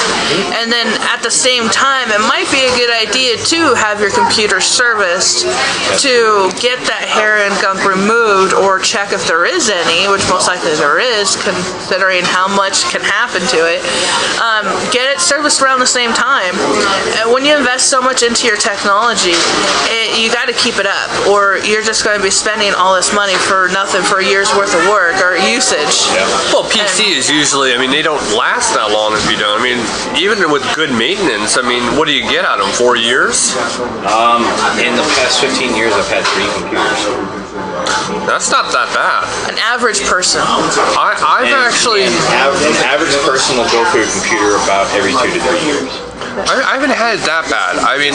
And then at the same time, it might be a good idea to have your computer serviced to get that hair and gunk removed, or check if there is any, which most likely there is, considering how much can happen to it. Get it serviced around the same time. When you invest so much into your technology, you got to keep it up, or you're just going to be spending all this money for nothing for a year's worth of work or usage. Well, PC is usually, they don't last that long if you don't. Even with good maintenance, what do you get out of them? 4 years? In the past 15 years, I've had 3 computers. That's not that bad. An average person. An average person will go through a computer about every 2 to 3 years. I haven't had it that bad. I mean,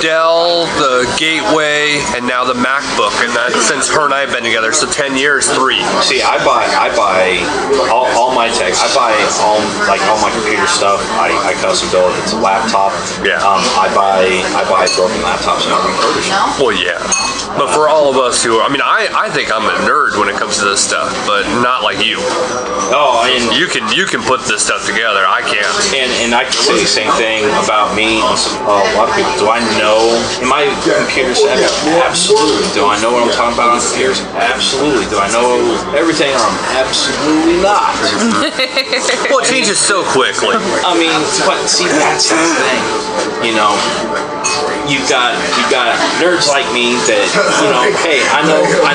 Dell, the Gateway, and now the MacBook, and that since her and I have been together, so 10 years, 3. See, I buy all my tech. I buy all my computer stuff. I custom build it. It's a laptop. Yeah. I buy broken laptops and I refurbish them. Well, yeah. But for all of us who, I think I'm a nerd when it comes to this stuff, but not like you. Oh, and you can put this stuff together. I can't. And I can say the same thing about me and a lot of people. Do I know in my computer set? Absolutely. Do I know what I'm talking about on computers? Absolutely. Do I know everything? Absolutely not. Well, it changes so quickly. I mean, but see, that's the thing. You know, you've got nerds like me that, you know, hey, I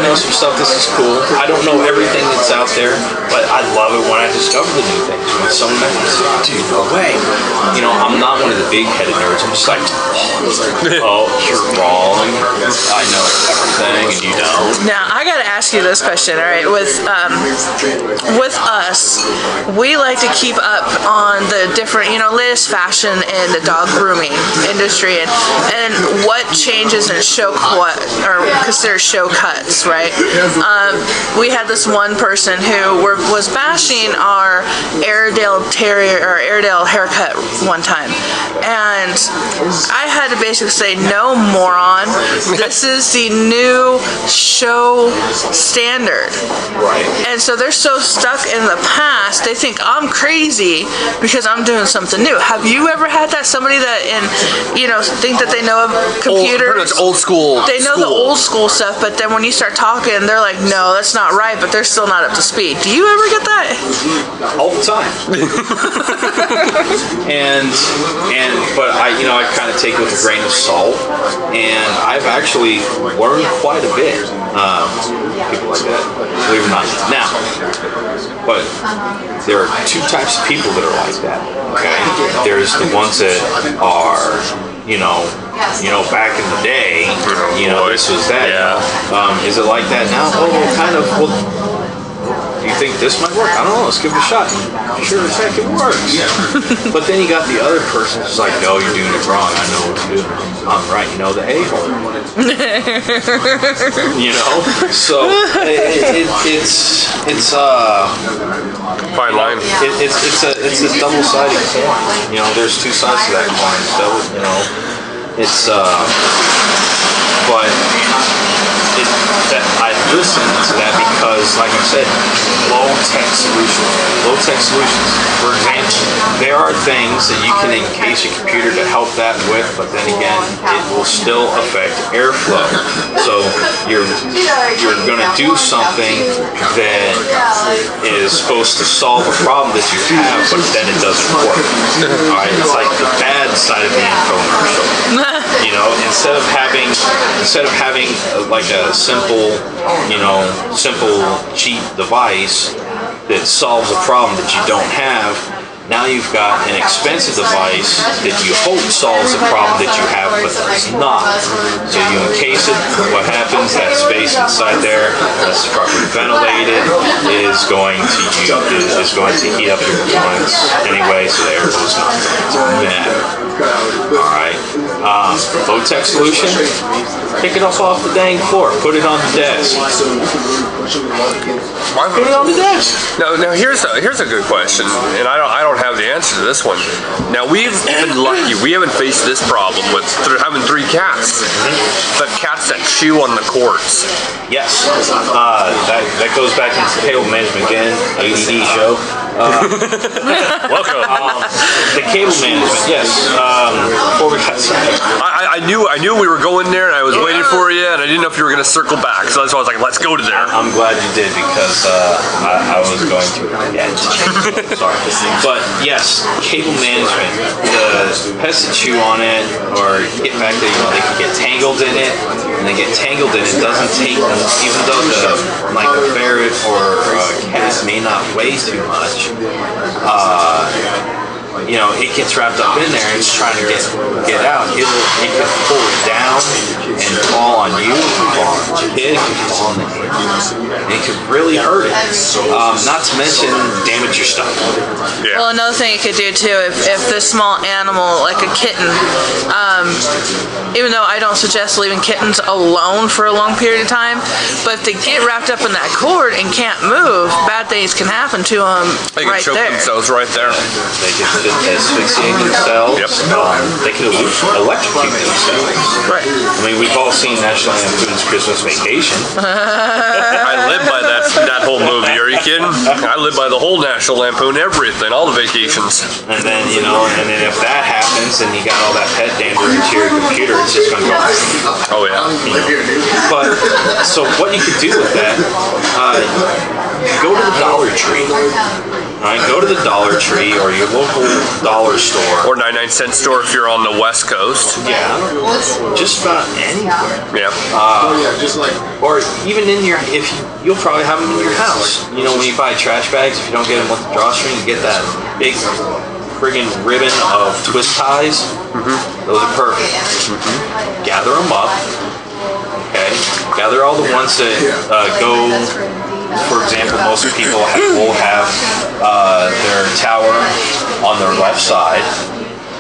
know some stuff. This is cool. I don't know everything that's out there, but I love it when I discover the new things. When someone says, dude, no way. You know, I'm not one of the big-headed nerds. I'm just like, oh, you're wrong. I know everything, and you don't. Now, I got to ask you this question, all right? With us, we like to keep up on the different, you know, latest fashion in the dog grooming industry and what changes in show cut or considered show cuts, right? We had this one person who was bashing our Airedale Terrier or Airedale haircut one time, and I had to basically say, no, moron, this is the new show standard. Right. And so they're so stuck in the past, they think I'm crazy because I'm doing something new. Have you ever had that? Somebody that think that they know computers, old school. They know the old school stuff, but then when you start talking, they're like, no, that's not right, but they're still not up to speed. Do you ever get that? All the time. But I kind of take it with a grain of salt, and I've actually learned quite a bit. People like that, believe it or not. Now, but there are two types of people that are like that. Okay, there's the ones that are, back in the day, this was that. Yeah. Is it like that now? Oh, kind of. Well, do you think this might work? I don't know. Let's give it a shot. Sure as heck it works. Yeah. But then you got the other person who's like, no, you're doing it wrong. I know what you're doing. I'm right. The a-hole. So it's fine line. It's a double-sided coin. There's two sides to that coin. It's but I listen to that because, like I said, low-tech solutions. For example, there are things that you can encase your computer to help that with, but then again, it will still affect airflow. So you're going to do something that is supposed to solve a problem that you have, but then it doesn't work. All right, it's like the bad side of the infomercial. Instead of having like a simple cheap device that solves a problem that you don't have, now you've got an expensive device that you hope solves a problem that you have but does not. So you encase it. What happens? That space inside there that's properly ventilated is going to heat up your components anyway, so the air goes not going to matter. Alright. Low-tech solution, pick it up off the dang floor, put it on the desk. Put it on the desk. Now here's a good question, and I don't have the answer to this one. Now we've been lucky; we haven't faced this problem with having 3 cats, but cats that chew on the cords. Yes, that goes back into cable management again, ADD show. Welcome. The cable management, yes. Before we got started, I knew we were going there, and I was waiting for you, and I didn't know if you were going to circle back. So that's why I was like, let's go to there. I'm glad you did because I was going to forget. Sorry, but yes, cable management. The pets that chew on it or get back there, they can get tangled in it, and they get tangled in it. Doesn't take them, even though a ferret or a cat may not weigh too much. it gets wrapped up in there and it's trying to get out. It could pull it down and fall on you, fall on the kid, it could fall on the animal. It could really hurt it. Not to mention damage your stomach. Yeah. Well, another thing it could do too, if this small animal, like a kitten, even though I don't suggest leaving kittens alone for a long period of time, but if they get wrapped up in that cord and can't move, bad things can happen to them They can right choke there. themselves right there. They could asphyxiate themselves. Yep. They could electrocute themselves. Right. I mean, we've all seen National Lampoon's Christmas Vacation. I live by that whole movie. Are you kidding? I live by the whole National Lampoon, everything, all the vacations. And then, if that happens and you got all that pet dander into your computer, it's just going to go. Oh yeah. But, so what you could do with that, go to the Dollar Tree. Alright, go to the Dollar Tree or your local dollar store. Or 99-cent store if you're on the West Coast. Yeah, just about anywhere. Yeah. Or even you'll probably have them in your house. When you buy trash bags, if you don't get them with the drawstring, you get that big friggin' ribbon of twist ties. Those are perfect. Gather them up. Okay. Gather all the ones that go. For example, most people will have their tower on their left side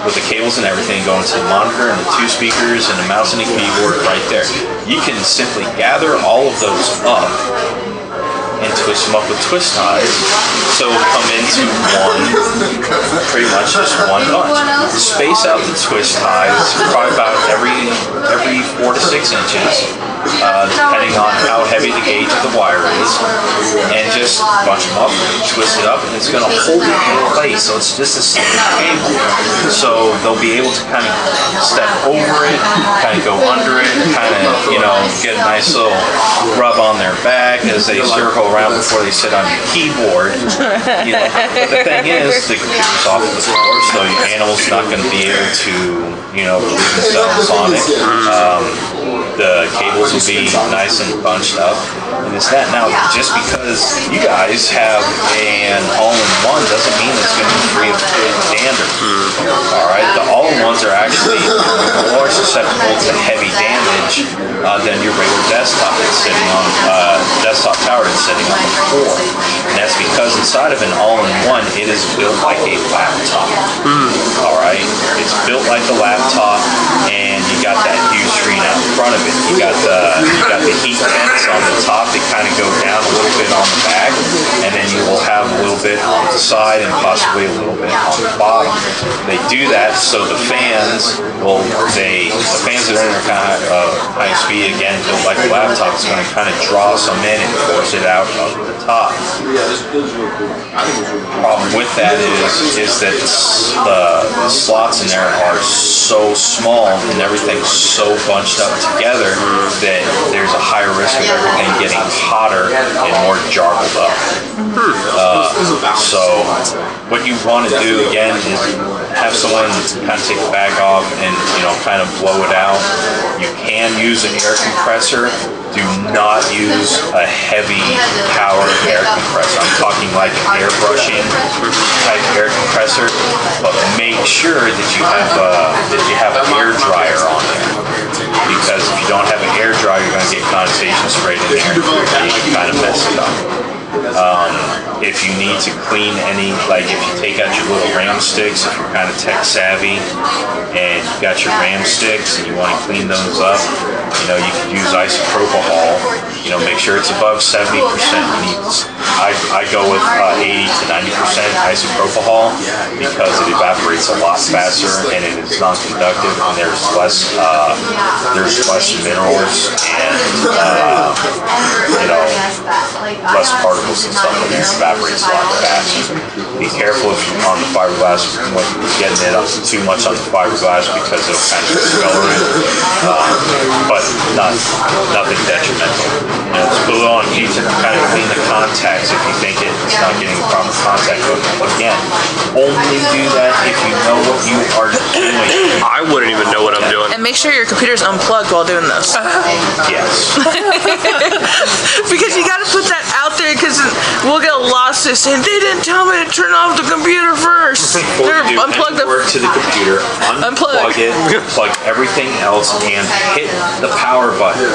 with the cables and everything going to the monitor and the 2 speakers and the mouse and the keyboard right there. You can simply gather all of those up and twist them up with twist ties, so it'll come into pretty much just one bunch. Space out the twist ties probably about every 4 to 6 inches. Depending on how heavy the gauge of the wire is, and just bunch them up, twist it up, and it's going to hold it in place. So it's just a single cable. So they'll be able to kind of step over it, kind of go under it, kind of get a nice little rub on their back as they circle around before they sit on your keyboard. But the thing is, the computer's off the floor, so your animal's not going to be able to relieve themselves on it. The cables will be nice and bunched up, and it's that. Now, just because you guys have an all-in-one doesn't mean it's going to be free of dander. All right, the all-in-ones are actually more susceptible to heavy damage than your regular desktop that's sitting on desktop tower that's sitting on the floor, and that's because inside of an all-in-one, it is built like a laptop. All right, it's built like a laptop, and you got that huge screen out in front of it. You got the heat vents on the top that kind of go down a little bit on the back, and then you will have a little bit on the side and possibly a little bit on the bottom. They do that so the fans that are in their kind of high speed, again, built like a laptop, is going to kind of draw some in and force it out of the top. The problem with that is that the slots in there are so small and everything's so bunched up together that there's a higher risk of everything getting hotter and more jarbled up. So what you want to do again is have someone kind of take the bag off and kind of blow it out. You can use an air compressor. Do not use a heavy power air compressor. I'm talking like an airbrushing type air compressor, but make sure that you have an air dryer on there. Because if you don't have an air dryer, you're going to get condensation sprayed in there and you can kind of mess it up. If you need to clean if you take out your little RAM sticks, if you're kind of tech savvy and you got your RAM sticks and you want to clean those up, you can use isopropyl. Make sure it's above 70%. I go with 80 to 90% isopropyl because it evaporates a lot faster and it is non-conductive and there's less minerals and less particles and stuff, and it evaporates a lot faster. Be careful if you're on the fiberglass, getting it up too much on the fiberglass because it'll kind of discolor it, but nothing detrimental. Just put it on a piece and kind of clean the contacts if you think it's not getting the proper contact. But again, only do that if you know what you are doing. I wouldn't even know what I'm doing. And make sure your computer's unplugged while doing this. Yes. Because you got to put that out there, because we'll get a lawsuit saying they didn't tell me to turn off the computer first. Unplug the word to the computer, unplug it, plug everything else, and hit the power button.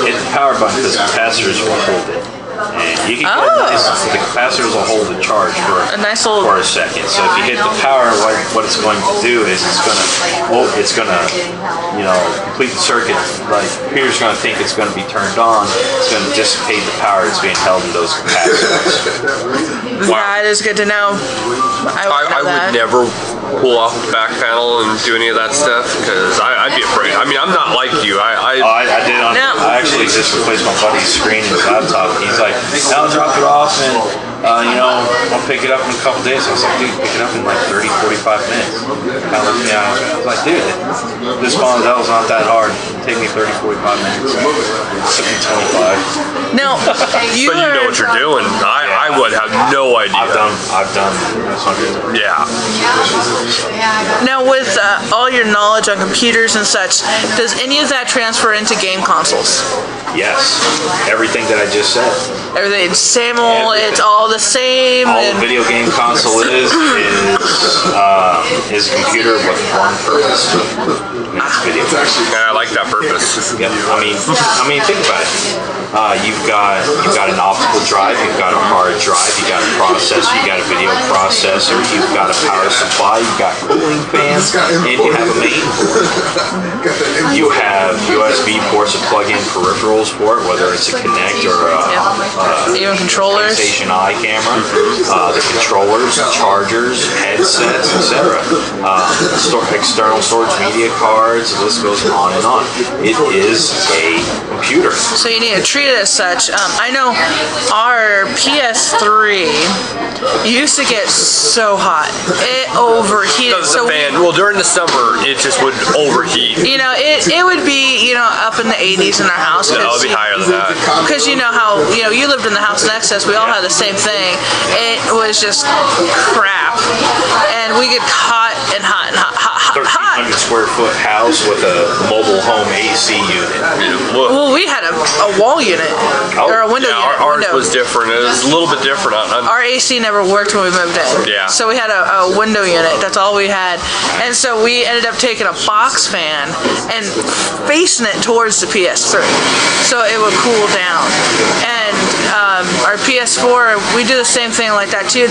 Hit the power button because the capacitors will hold it. And you can get the capacitors will hold the charge for a second. So if you hit the power, what it's going to do is it's gonna complete the circuit. Like computer's gonna think it's gonna be turned on. It's gonna dissipate the power that's being held in those capacitors. Wow. That is good to know. I would never pull off the back panel and do any of that stuff because I'd be afraid. I mean, I'm not like you. I did. I actually just replaced my buddy's screen and his laptop. He's like, I'll drop it off and I'll pick it up in a couple days. I was like, dude, pick it up in like 30, 45 minutes. I was like, dude, this Bondell's not that hard. It'll take me 30, 45 minutes. It took me 25. Now, but you know what you're doing. I would have no idea. I've done hundreds. Yeah. Now, with all your knowledge on computers and such, does any of that transfer into game consoles? Yes. Everything that I just said. Everything. Same old. It's all the same. All a video game console is a computer with one purpose. And that's video games. Yeah, I like that purpose. Yep. I mean, think about it. You've got an optical drive, you've got a hard drive, you got a processor, you got a video processor, you've got a power supply, you've got cooling fans, and you have a main board. You have USB ports to plug in peripherals for it, whether it's a Kinect or even controllers, PlayStation Eye camera, the controllers, chargers, headsets, etc. External storage media cards. The list goes on and on. It is a computer. So you need to treat it as such. I know our PS3 used to get so hot. It overheated. So during the summer, it just would overheat. It would be, up in the 80s in our house. No, it would be higher than that. Because you know how, you lived in the house next to us. We all had the same thing. It was just crap. And we get hot and hot and hot. 1,300 square foot house with a mobile home AC unit. Well, we had a wall unit or a window unit. Ours was different. It was a little bit different. Our AC never worked when we moved in. Yeah. So we had a window unit. That's all we had. And so we ended up taking a box fan and facing it towards the PS3 so it would cool down. And our PS4, we do the same thing like that too.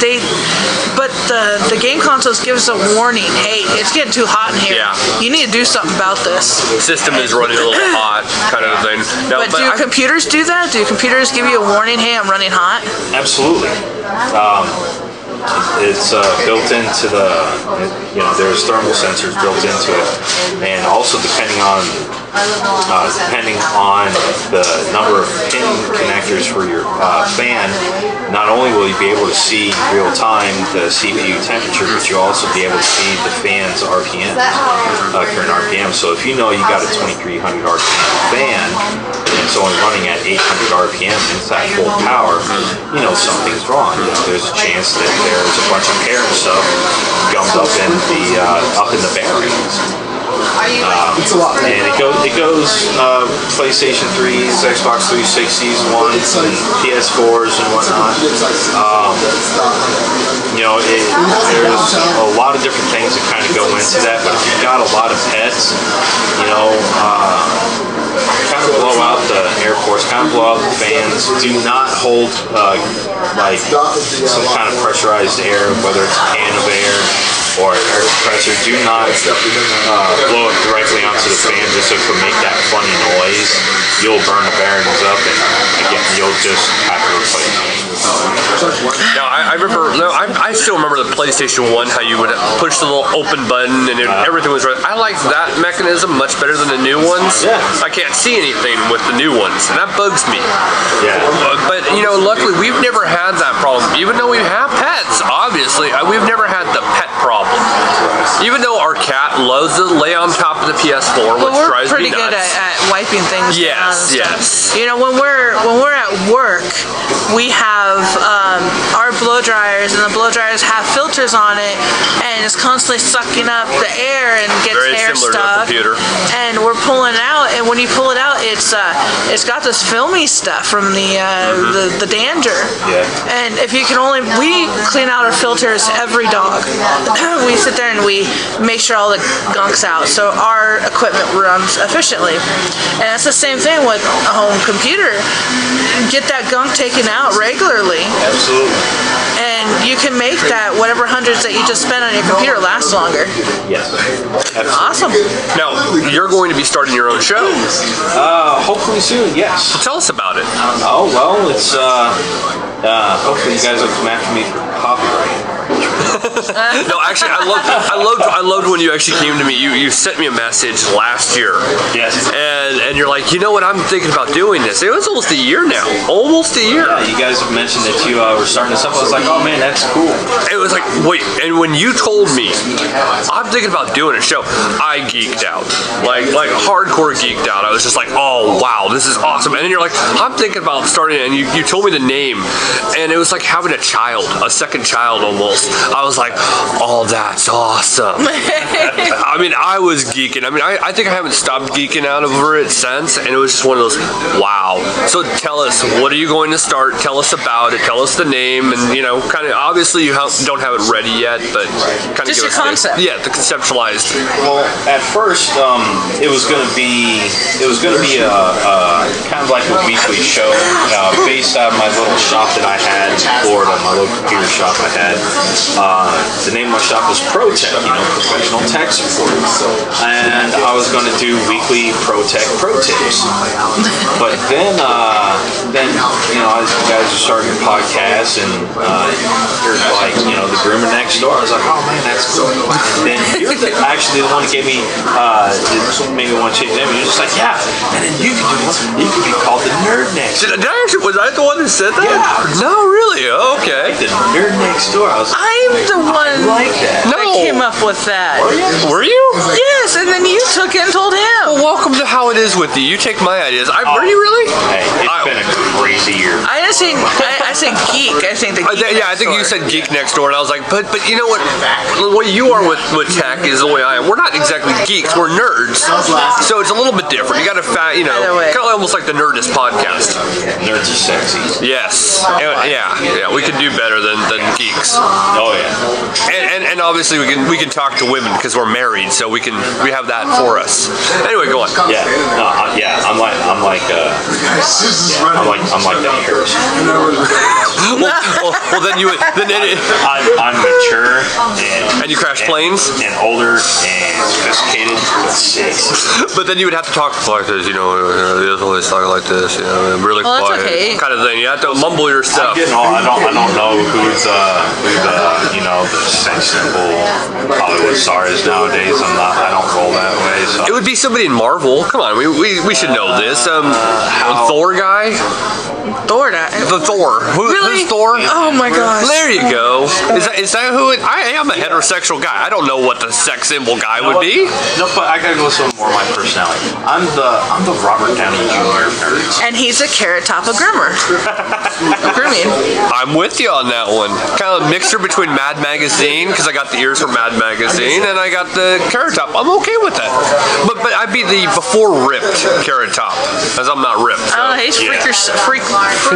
But the game consoles give us a warning. Hey, it's getting too hot in here. Yeah. You need to do something about this. The system is running a little hot, kind of thing. No, but do computers do that? Do computers give you a warning? Hey, I'm running hot. Absolutely. It's built into there's thermal sensors built into it, and also depending on the number of pin connectors for your fan, not only will you be able to see real time the CPU temperature, but you'll also be able to see the fan's RPM, current RPM. So if you know you got a 2300 RPM fan and it's only running at 800 RPM and it's at full power, something's wrong. There's a chance that there's a bunch of hair and stuff gummed up in the bearings. And it goes PlayStation 3s, Xbox 360s, ones, and PS4s and whatnot. There's a lot of different things that kind of go into that. But if you've got a lot of pets, kind of blow out the air force, kind of blow out the fans. Do not hold some kind of pressurized air, whether it's a can of air or an air compressor. Do not blow it directly onto the fan just so it can make that funny noise. You'll burn the bearings up, and again, you'll just have to replace it. Now, I still remember the PlayStation 1, how you would push the little open button and everything was right. I like that mechanism much better than the new ones. Yeah. I can't see anything with the new ones, and that bugs me. Yeah. But, luckily, we've never had that problem. Even though we have pets, obviously, we've never had the pet problem. Even though our cat loves to lay on top of the PS4, which drives me nuts. We're pretty good at wiping things down. Yes. When we're at work, we have our blow dryers, and the blow dryers have filters filters on it, and it's constantly sucking up the air and gets Very air similar to a stuck. computer. And we're pulling it out, and when you pull it out, it's got this filmy stuff from the dander. Yeah. And if you can only, we clean out our filters every dog. We sit there and we make sure all the gunk's out, so our equipment runs efficiently. And that's the same thing with a home computer. Get that gunk taken out regularly, Absolutely. and you can make that whatever hundreds that you just spent on your computer last longer. Yes. Absolutely. Awesome. Now, you're going to be starting your own show. Hopefully soon, yes. Tell us about it. Oh, well, it's, hopefully you guys will come after me for copyright. No, actually, I loved when you actually came to me. You sent me a message last year. Yes. And you're like, you know what? I'm thinking about doing this. It was almost a year now. Almost a year. Yeah, you guys have mentioned that you were starting this up. I was like, oh man, that's cool. It was like, wait, and when you told me I'm thinking about doing a show, I geeked out. Like hardcore geeked out. I was just like, oh wow, this is awesome. And then you're like, I'm thinking about starting it, and you told me the name, and it was like having a child, a second child almost. I was like, oh, that's awesome. I mean, I was geeking. I mean, I think I haven't stopped geeking out over it since, and it was just one of those, wow. So tell us, what are you going to start? Tell us about it. Tell us the name, and kind of, obviously you don't have it ready yet, but kind of Just give your us concept. the conceptualized. Well, at first, it was going to be a kind of like a weekly show based out of my little shop that I had in Florida, my little computer shop I had. The name of my shop was ProTech, professional tech support, and I was going to do weekly ProTech Pro Tips. But then as you guys are starting a podcast, and you're like, the groomer next door. I was like, oh man, that's cool. And then you're actually the one that gave me, made me want to change the name. You're just like, yeah. And then you could be called the Nerd Next Door. Was I the one who said that? Yeah. No, really? Okay. The Nerd Next Door. I was like, I'm the one like that. that came up with that. Were you? Yes, and then you took it and told him. Well, welcome to How It Is with you. You take my ideas. Were you really? Hey, it's been a crazy year. I said geek. I think the geek. I think you said geek next door, and I was like, but you know what? The way you are with tech is the way I am. We're not exactly geeks. We're nerds. So it's a little bit different. You got to kind of almost like the Nerdist podcast. Nerds are sexy. Yes. Yeah. We can do better than geeks. Oh yeah. And obviously we can talk to women because we're married, so we have that for us. Anyway, go on. Yeah. No. Yeah. I'm like the Harris. well, then I'm mature and you crash planes and older and sophisticated, but sexy. But then you would have to talk like this, you always talk like this, really Well, that's quiet okay. kind of thing. You have to mumble your stuff. I don't know who's the sex symbol Hollywood star is nowadays. I don't roll that way. So. It would be somebody in Marvel. Come on, we should know this. Thor guy. Thor. The Thor. Really? Who's Thor? Oh my gosh. There you go. Is that who it? I am a heterosexual guy. I don't know what the sex symbol guy would be. No, but I gotta go some more of my personality. I'm the Robert Downey Jr. nerd. And he's a Carrot Top of Groomer. Grooming. I'm with you on that one. Kind of a mixture between Mad Magazine, because I got the ears from Mad Magazine, and I got the Carrot Top. I'm okay with that. But I'd be the before ripped Carrot Top, as I'm not ripped. So. Oh, he's freak.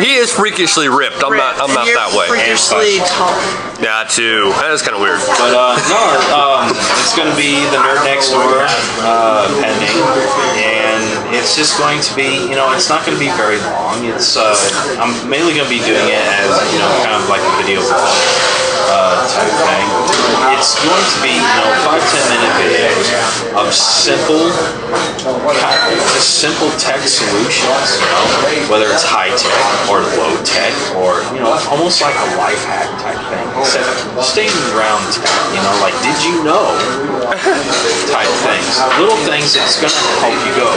He is freakishly ripped. I'm not that way. Freakishly tall. Yeah, too. That is kind of weird. But it's going to be the Nerd Next Door pending, and it's just going to be, it's not going to be very long. It's I'm mainly going to be doing it as kind of like a video blog type thing. It's going to be 5-10 minute videos of simple tech solutions, whether it's high tech or low tech or almost like a life hack type thing, except staying around tech, like did you know type things, little things that's going to help you go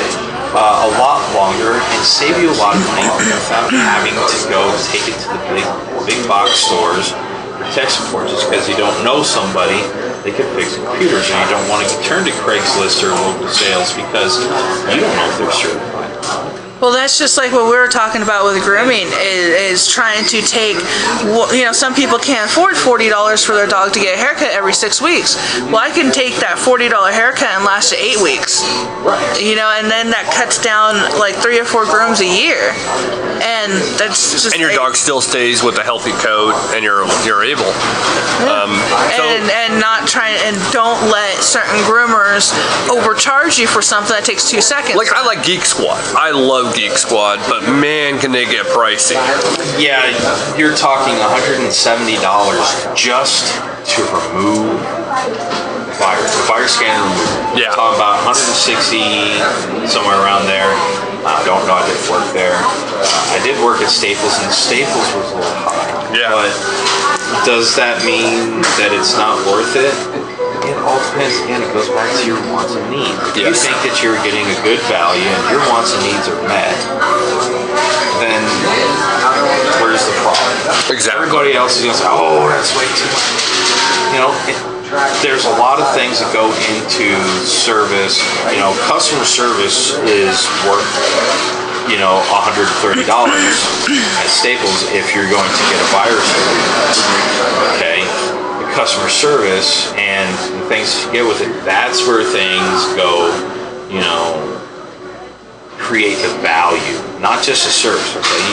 a lot longer and save you a lot of money without having to go take it to the big box stores for tech support just because you don't know somebody they could fix computers, or you don't want to turn to Craigslist or local sales because you don't know if they're certified. Well, that's just like what we were talking about with grooming, is trying to take, some people can't afford $40 for their dog to get a haircut every 6 weeks. Well, I can take that $40 haircut and last it 8 weeks. Right. And then that cuts down like 3 or 4 grooms a year. And that's just... And your dog still stays with a healthy coat, and you're able. And not trying, and don't let certain groomers overcharge you for something that takes 2 seconds. Like, I like Geek Squad. I love Geek Squad, but man, can they get pricey. Yeah, you're talking $170 just to remove the fire scanner removal. Yeah. Talking about 160, somewhere around there. I don't know, I did work there. I did work at Staples, and Staples was a little high. Yeah. But does that mean that it's not worth it? It all depends. Again, it goes back to your wants and needs. If you think that you're getting a good value and your wants and needs are met, then where's the problem? Exactly. Everybody else is going to say, oh, that's way too much. There's a lot of things that go into service. Customer service is worth, $130 at Staples if you're going to get a virus relief. Okay? The customer service and the things that you get with it, that's where things go, create the value, not just the service, okay?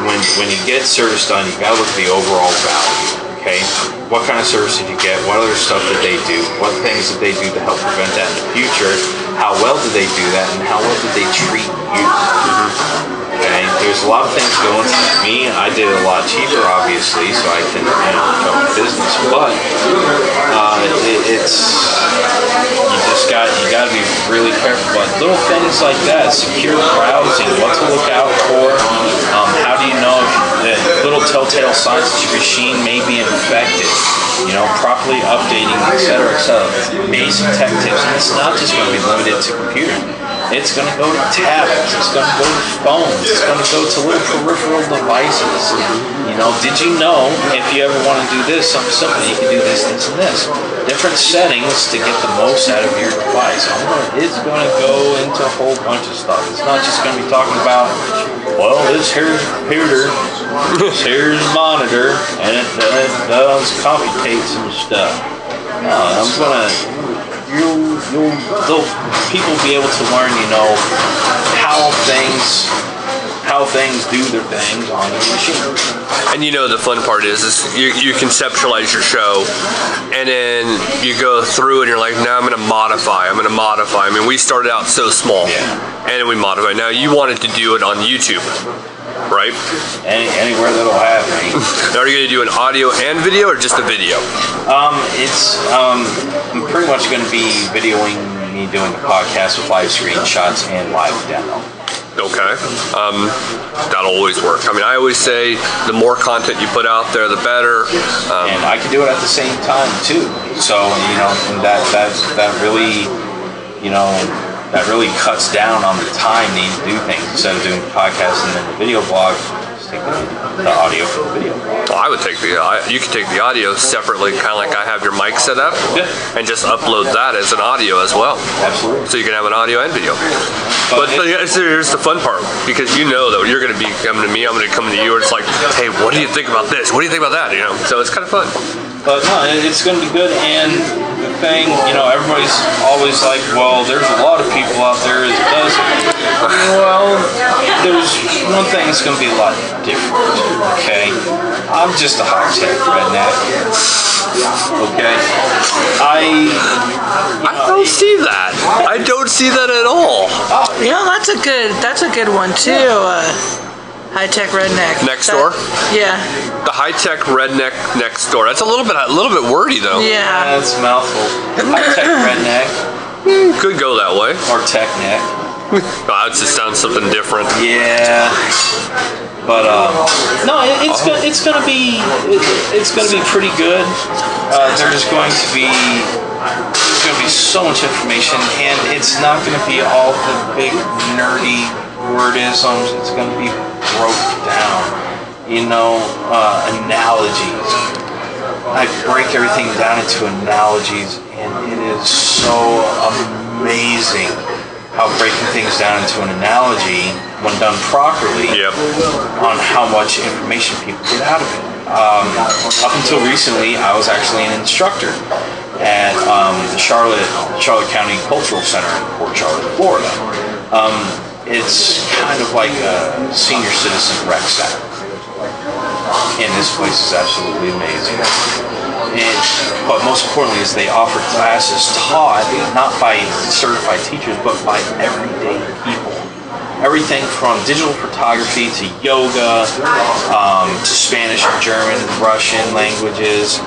When you get service done, you gotta look at the overall value, okay? What kind of service did you get? What other stuff did they do? What things did they do to help prevent that in the future? How well did they do that? And how well did they treat you? Okay, there's a lot of things going to me. I did it a lot cheaper, obviously, so I can go in business. But you got to be really careful. But little things like that, secure browsing, what to look out for. How do you know if little telltale signs that your machine may be infected? Properly updating, etc., etc. Basic tech tips, and it's not just going to be limited to computers. It's going to go to tablets, it's going to go to phones, it's going to go to little peripheral devices. Did you know if you ever want to do this, something simple, you can do this, this, and this. Different settings to get the most out of your device. It's going to go into a whole bunch of stuff. It's not just going to be talking about, well, this here's computer, this here's monitor, and it does computate some stuff. No, people be able to learn, how things do their things on the machine. And the fun part is you conceptualize your show, and then you go through and you're like, now I'm going to modify. I mean, we started out so small, and then we modified. Now you wanted to do it on YouTube, right? Anywhere that'll have me. Now, are you going to do an audio and video, or just a video? I'm pretty much going to be videoing me doing the podcast with live screenshots and live demo. Okay. That'll always work. I mean, I always say the more content you put out there, the better. And I can do it at the same time too. So and that really, that really cuts down on the time needed to do things. Instead of doing the podcast and then the video blog, just take the audio for the video blog. Well, I would take you can take the audio separately, kind of like I have your mic set up, and just upload that as an audio as well. Absolutely. So you can have an audio and video. But here's the fun part, because that you're going to be coming to me, I'm going to come to you, and it's like, hey, what do you think about this? What do you think about that? So it's kind of fun. But no, it's going to be good. And the thing, everybody's always like, well, there's a lot of people out there that does it. Well, there's one thing that's going to be a lot different, okay? I'm just a high-tech redneck, okay? I don't see that. I don't see that at all. That's a good one too. High-tech redneck. Next door? Yeah. The high-tech redneck next door. That's a little bit wordy though. Yeah. That's a mouthful. High-tech redneck. Could go that way. Or tech neck. That just sounds something different. Yeah. But no, it's gonna be pretty good. There's going to be so much information, and it's not going to be all the big nerdy wordisms. It's going to be broke down. Analogies. I break everything down into analogies, and it is so amazing how breaking things down into an analogy, when done properly, on how much information people get out of it. Up until recently, I was actually an instructor at the Charlotte County Cultural Center in Port Charlotte, Florida. It's kind of like a senior citizen rec center, and this place is absolutely amazing. But most importantly is they offer classes taught not by certified teachers, but by everyday people. Everything from digital photography to yoga, to Spanish and German and Russian languages.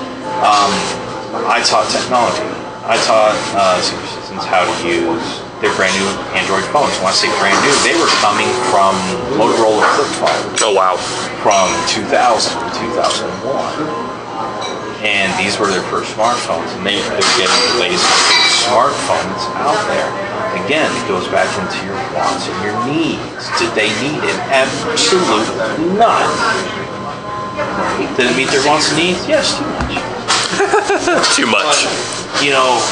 I taught technology. I taught senior citizens how to use their brand new Android phones. When I say brand new, they were coming from Motorola flip phones. Oh wow! From 2000 to 2001. And these were their first smartphones, and they're getting the latest smartphones out there. Again, it goes back into your wants and your needs. Did they need it? Absolutely not. Did it meet their wants and needs? Yes, too much. Too much. But, you know,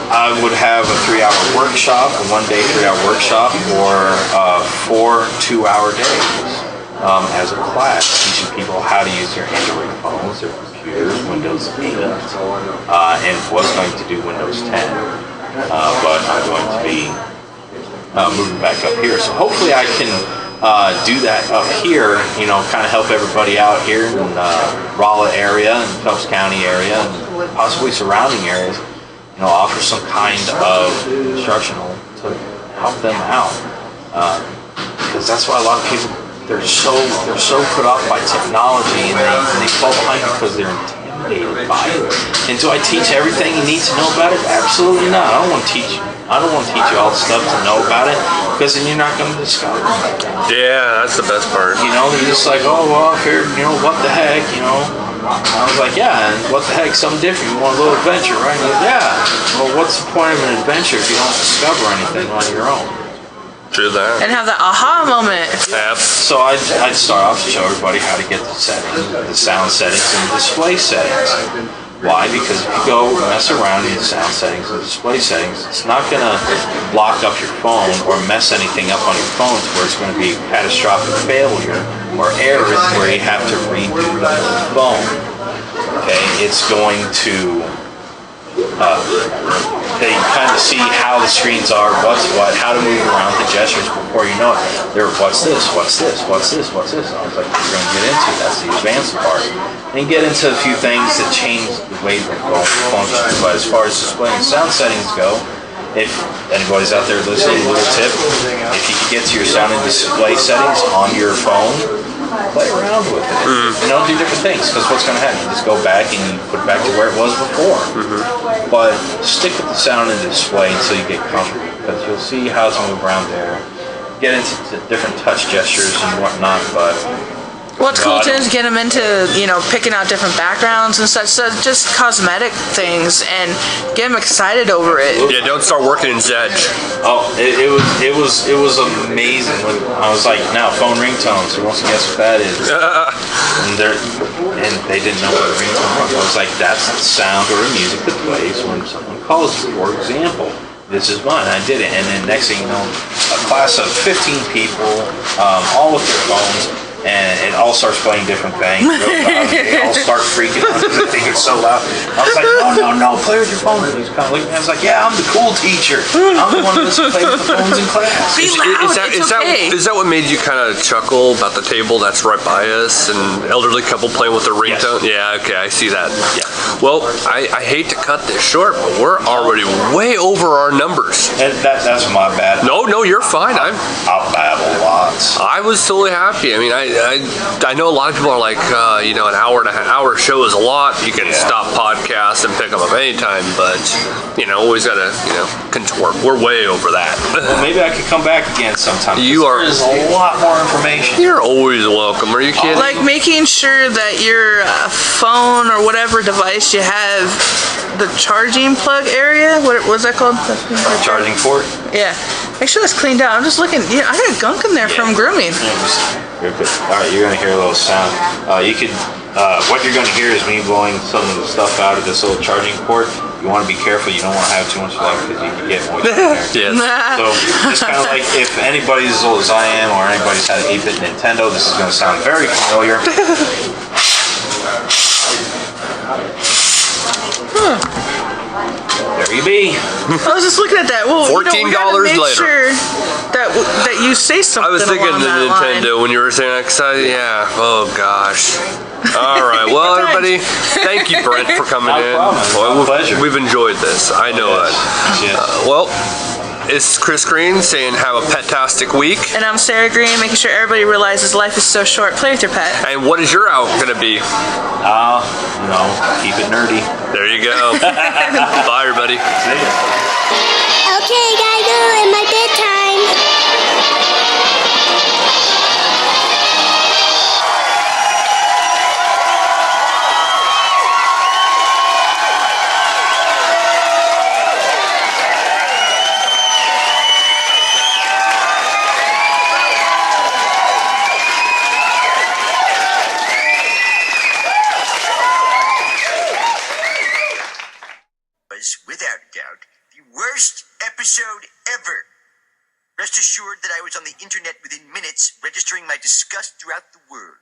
I would have a 3-hour workshop, a 1-day 3-hour workshop, or 4 2-hour days as a class, teaching people how to use their Android phones, their computers, Windows 8, and was going to do Windows 10, but I'm going to be moving back up here. So hopefully I can do that up here, you know, kind of help everybody out here in Rolla area and Pups County area and possibly surrounding areas, you know, offer some kind of instructional to help them out. Because that's why a lot of people, they're so put off by technology, and they fall behind because they're intimidated by it. And do I teach everything you need to know about it? Absolutely not. I don't want to teach you all the stuff to know about it, because then you're not going to discover it. Yeah, that's the best part. You know, they're just like, oh, well, here, you know, what the heck, you know. I was like, yeah, and what the heck, something different. You want a little adventure, right? And like, yeah. Well, what's the point of an adventure if you don't discover anything on your own? True that. And have that aha moment. Yep. So I'd start off to show everybody how to get the settings, the sound settings and the display settings. Why? Because if you go mess around in the sound settings and display settings, it's not going to lock up your phone or mess anything up on your phone to where it's going to be catastrophic failure or errors where you have to redo the phone. Okay, it's going to they kind of see how the screens are, what's what, how to move around the gestures before you know it. They're, what's this, what's this, what's this, what's this? And I was like, you're going to get into it. That's the advanced part. And you get into a few things that change the way the phone functions. But as far as display and sound settings go, if anybody's out there listening, a little tip, if you can get to your sound and display settings on your phone, play around with it. You know, do different things, because what's going to happen? You just go back and you put it back to where it was before. But stick with the sound and display until you get comfortable, because you'll see how to move around there. Get into different touch gestures and whatnot, but what's cool too is get them into, you know, picking out different backgrounds and such, so just cosmetic things, and get them excited over it. Yeah, don't start working in Zedge. Oh, it was amazing when I was like, now phone ringtones. Who wants to guess what that is? And they didn't know what a ringtone was. I was like, that's the sound or the music that plays when someone calls you. For example, this is mine. I did it, and then next thing you know, a class of 15 people, all with their phones. And it all starts playing different things. They all start freaking out because they think it's so loud. I was like, no, play with your phone. And he's kind of looking at me. I was like, yeah, I'm the cool teacher. I'm the one that doesn't play with the phones in class. Be loud, Is that what made you kind of chuckle about the table that's right by us and elderly couple playing with their ringtone? Yes. Yeah, okay, I see that. Yeah. Well, I hate to cut this short, but we're already way over our numbers. And that's my bad. No, you're fine. I'll babble lots. I was totally happy. I mean, I know a lot of people are like, you know, an hour show is a lot. You can stop podcasts and pick them up anytime, but, you know, always got to, you know, contort. We're way over that. Well, maybe I could come back again sometime. There's a lot more information. You're always welcome. Are you kidding? Like making sure that your phone or whatever device you have, the charging plug area, what was that called? Charging port? Yeah. Make sure that's cleaned out. I'm just looking. Yeah, I got gunk in there from grooming. You're good. All right, you're gonna hear a little sound. What you're gonna hear is me blowing some of the stuff out of this little charging port. You want to be careful. You don't want to have too much luck because you can get moisture. Yes. So it's kind of like if anybody's as old as I am or anybody's had an 8-bit Nintendo, this is gonna sound very familiar. There you be. I was just looking at that. Well, $14 we gotta make later. Sure that you say something. I was thinking along the that Nintendo line. when you were saying that. 'Cause yeah. Oh gosh. All right. Well, everybody, thank you, Brent, for coming No in. problem. Well, My pleasure. We've enjoyed this. I know it. Yes. Well, it's Chris Green saying have a pet-tastic week. And I'm Sarah Green, making sure everybody realizes life is so short. Play with your pet. And what is your out gonna be? Keep it nerdy. There you go. Bye, everybody. See ya. Okay, gotta go in my bedtime. Was, without a doubt, the worst episode ever. Rest assured that I was on the internet within minutes, registering my disgust throughout the world.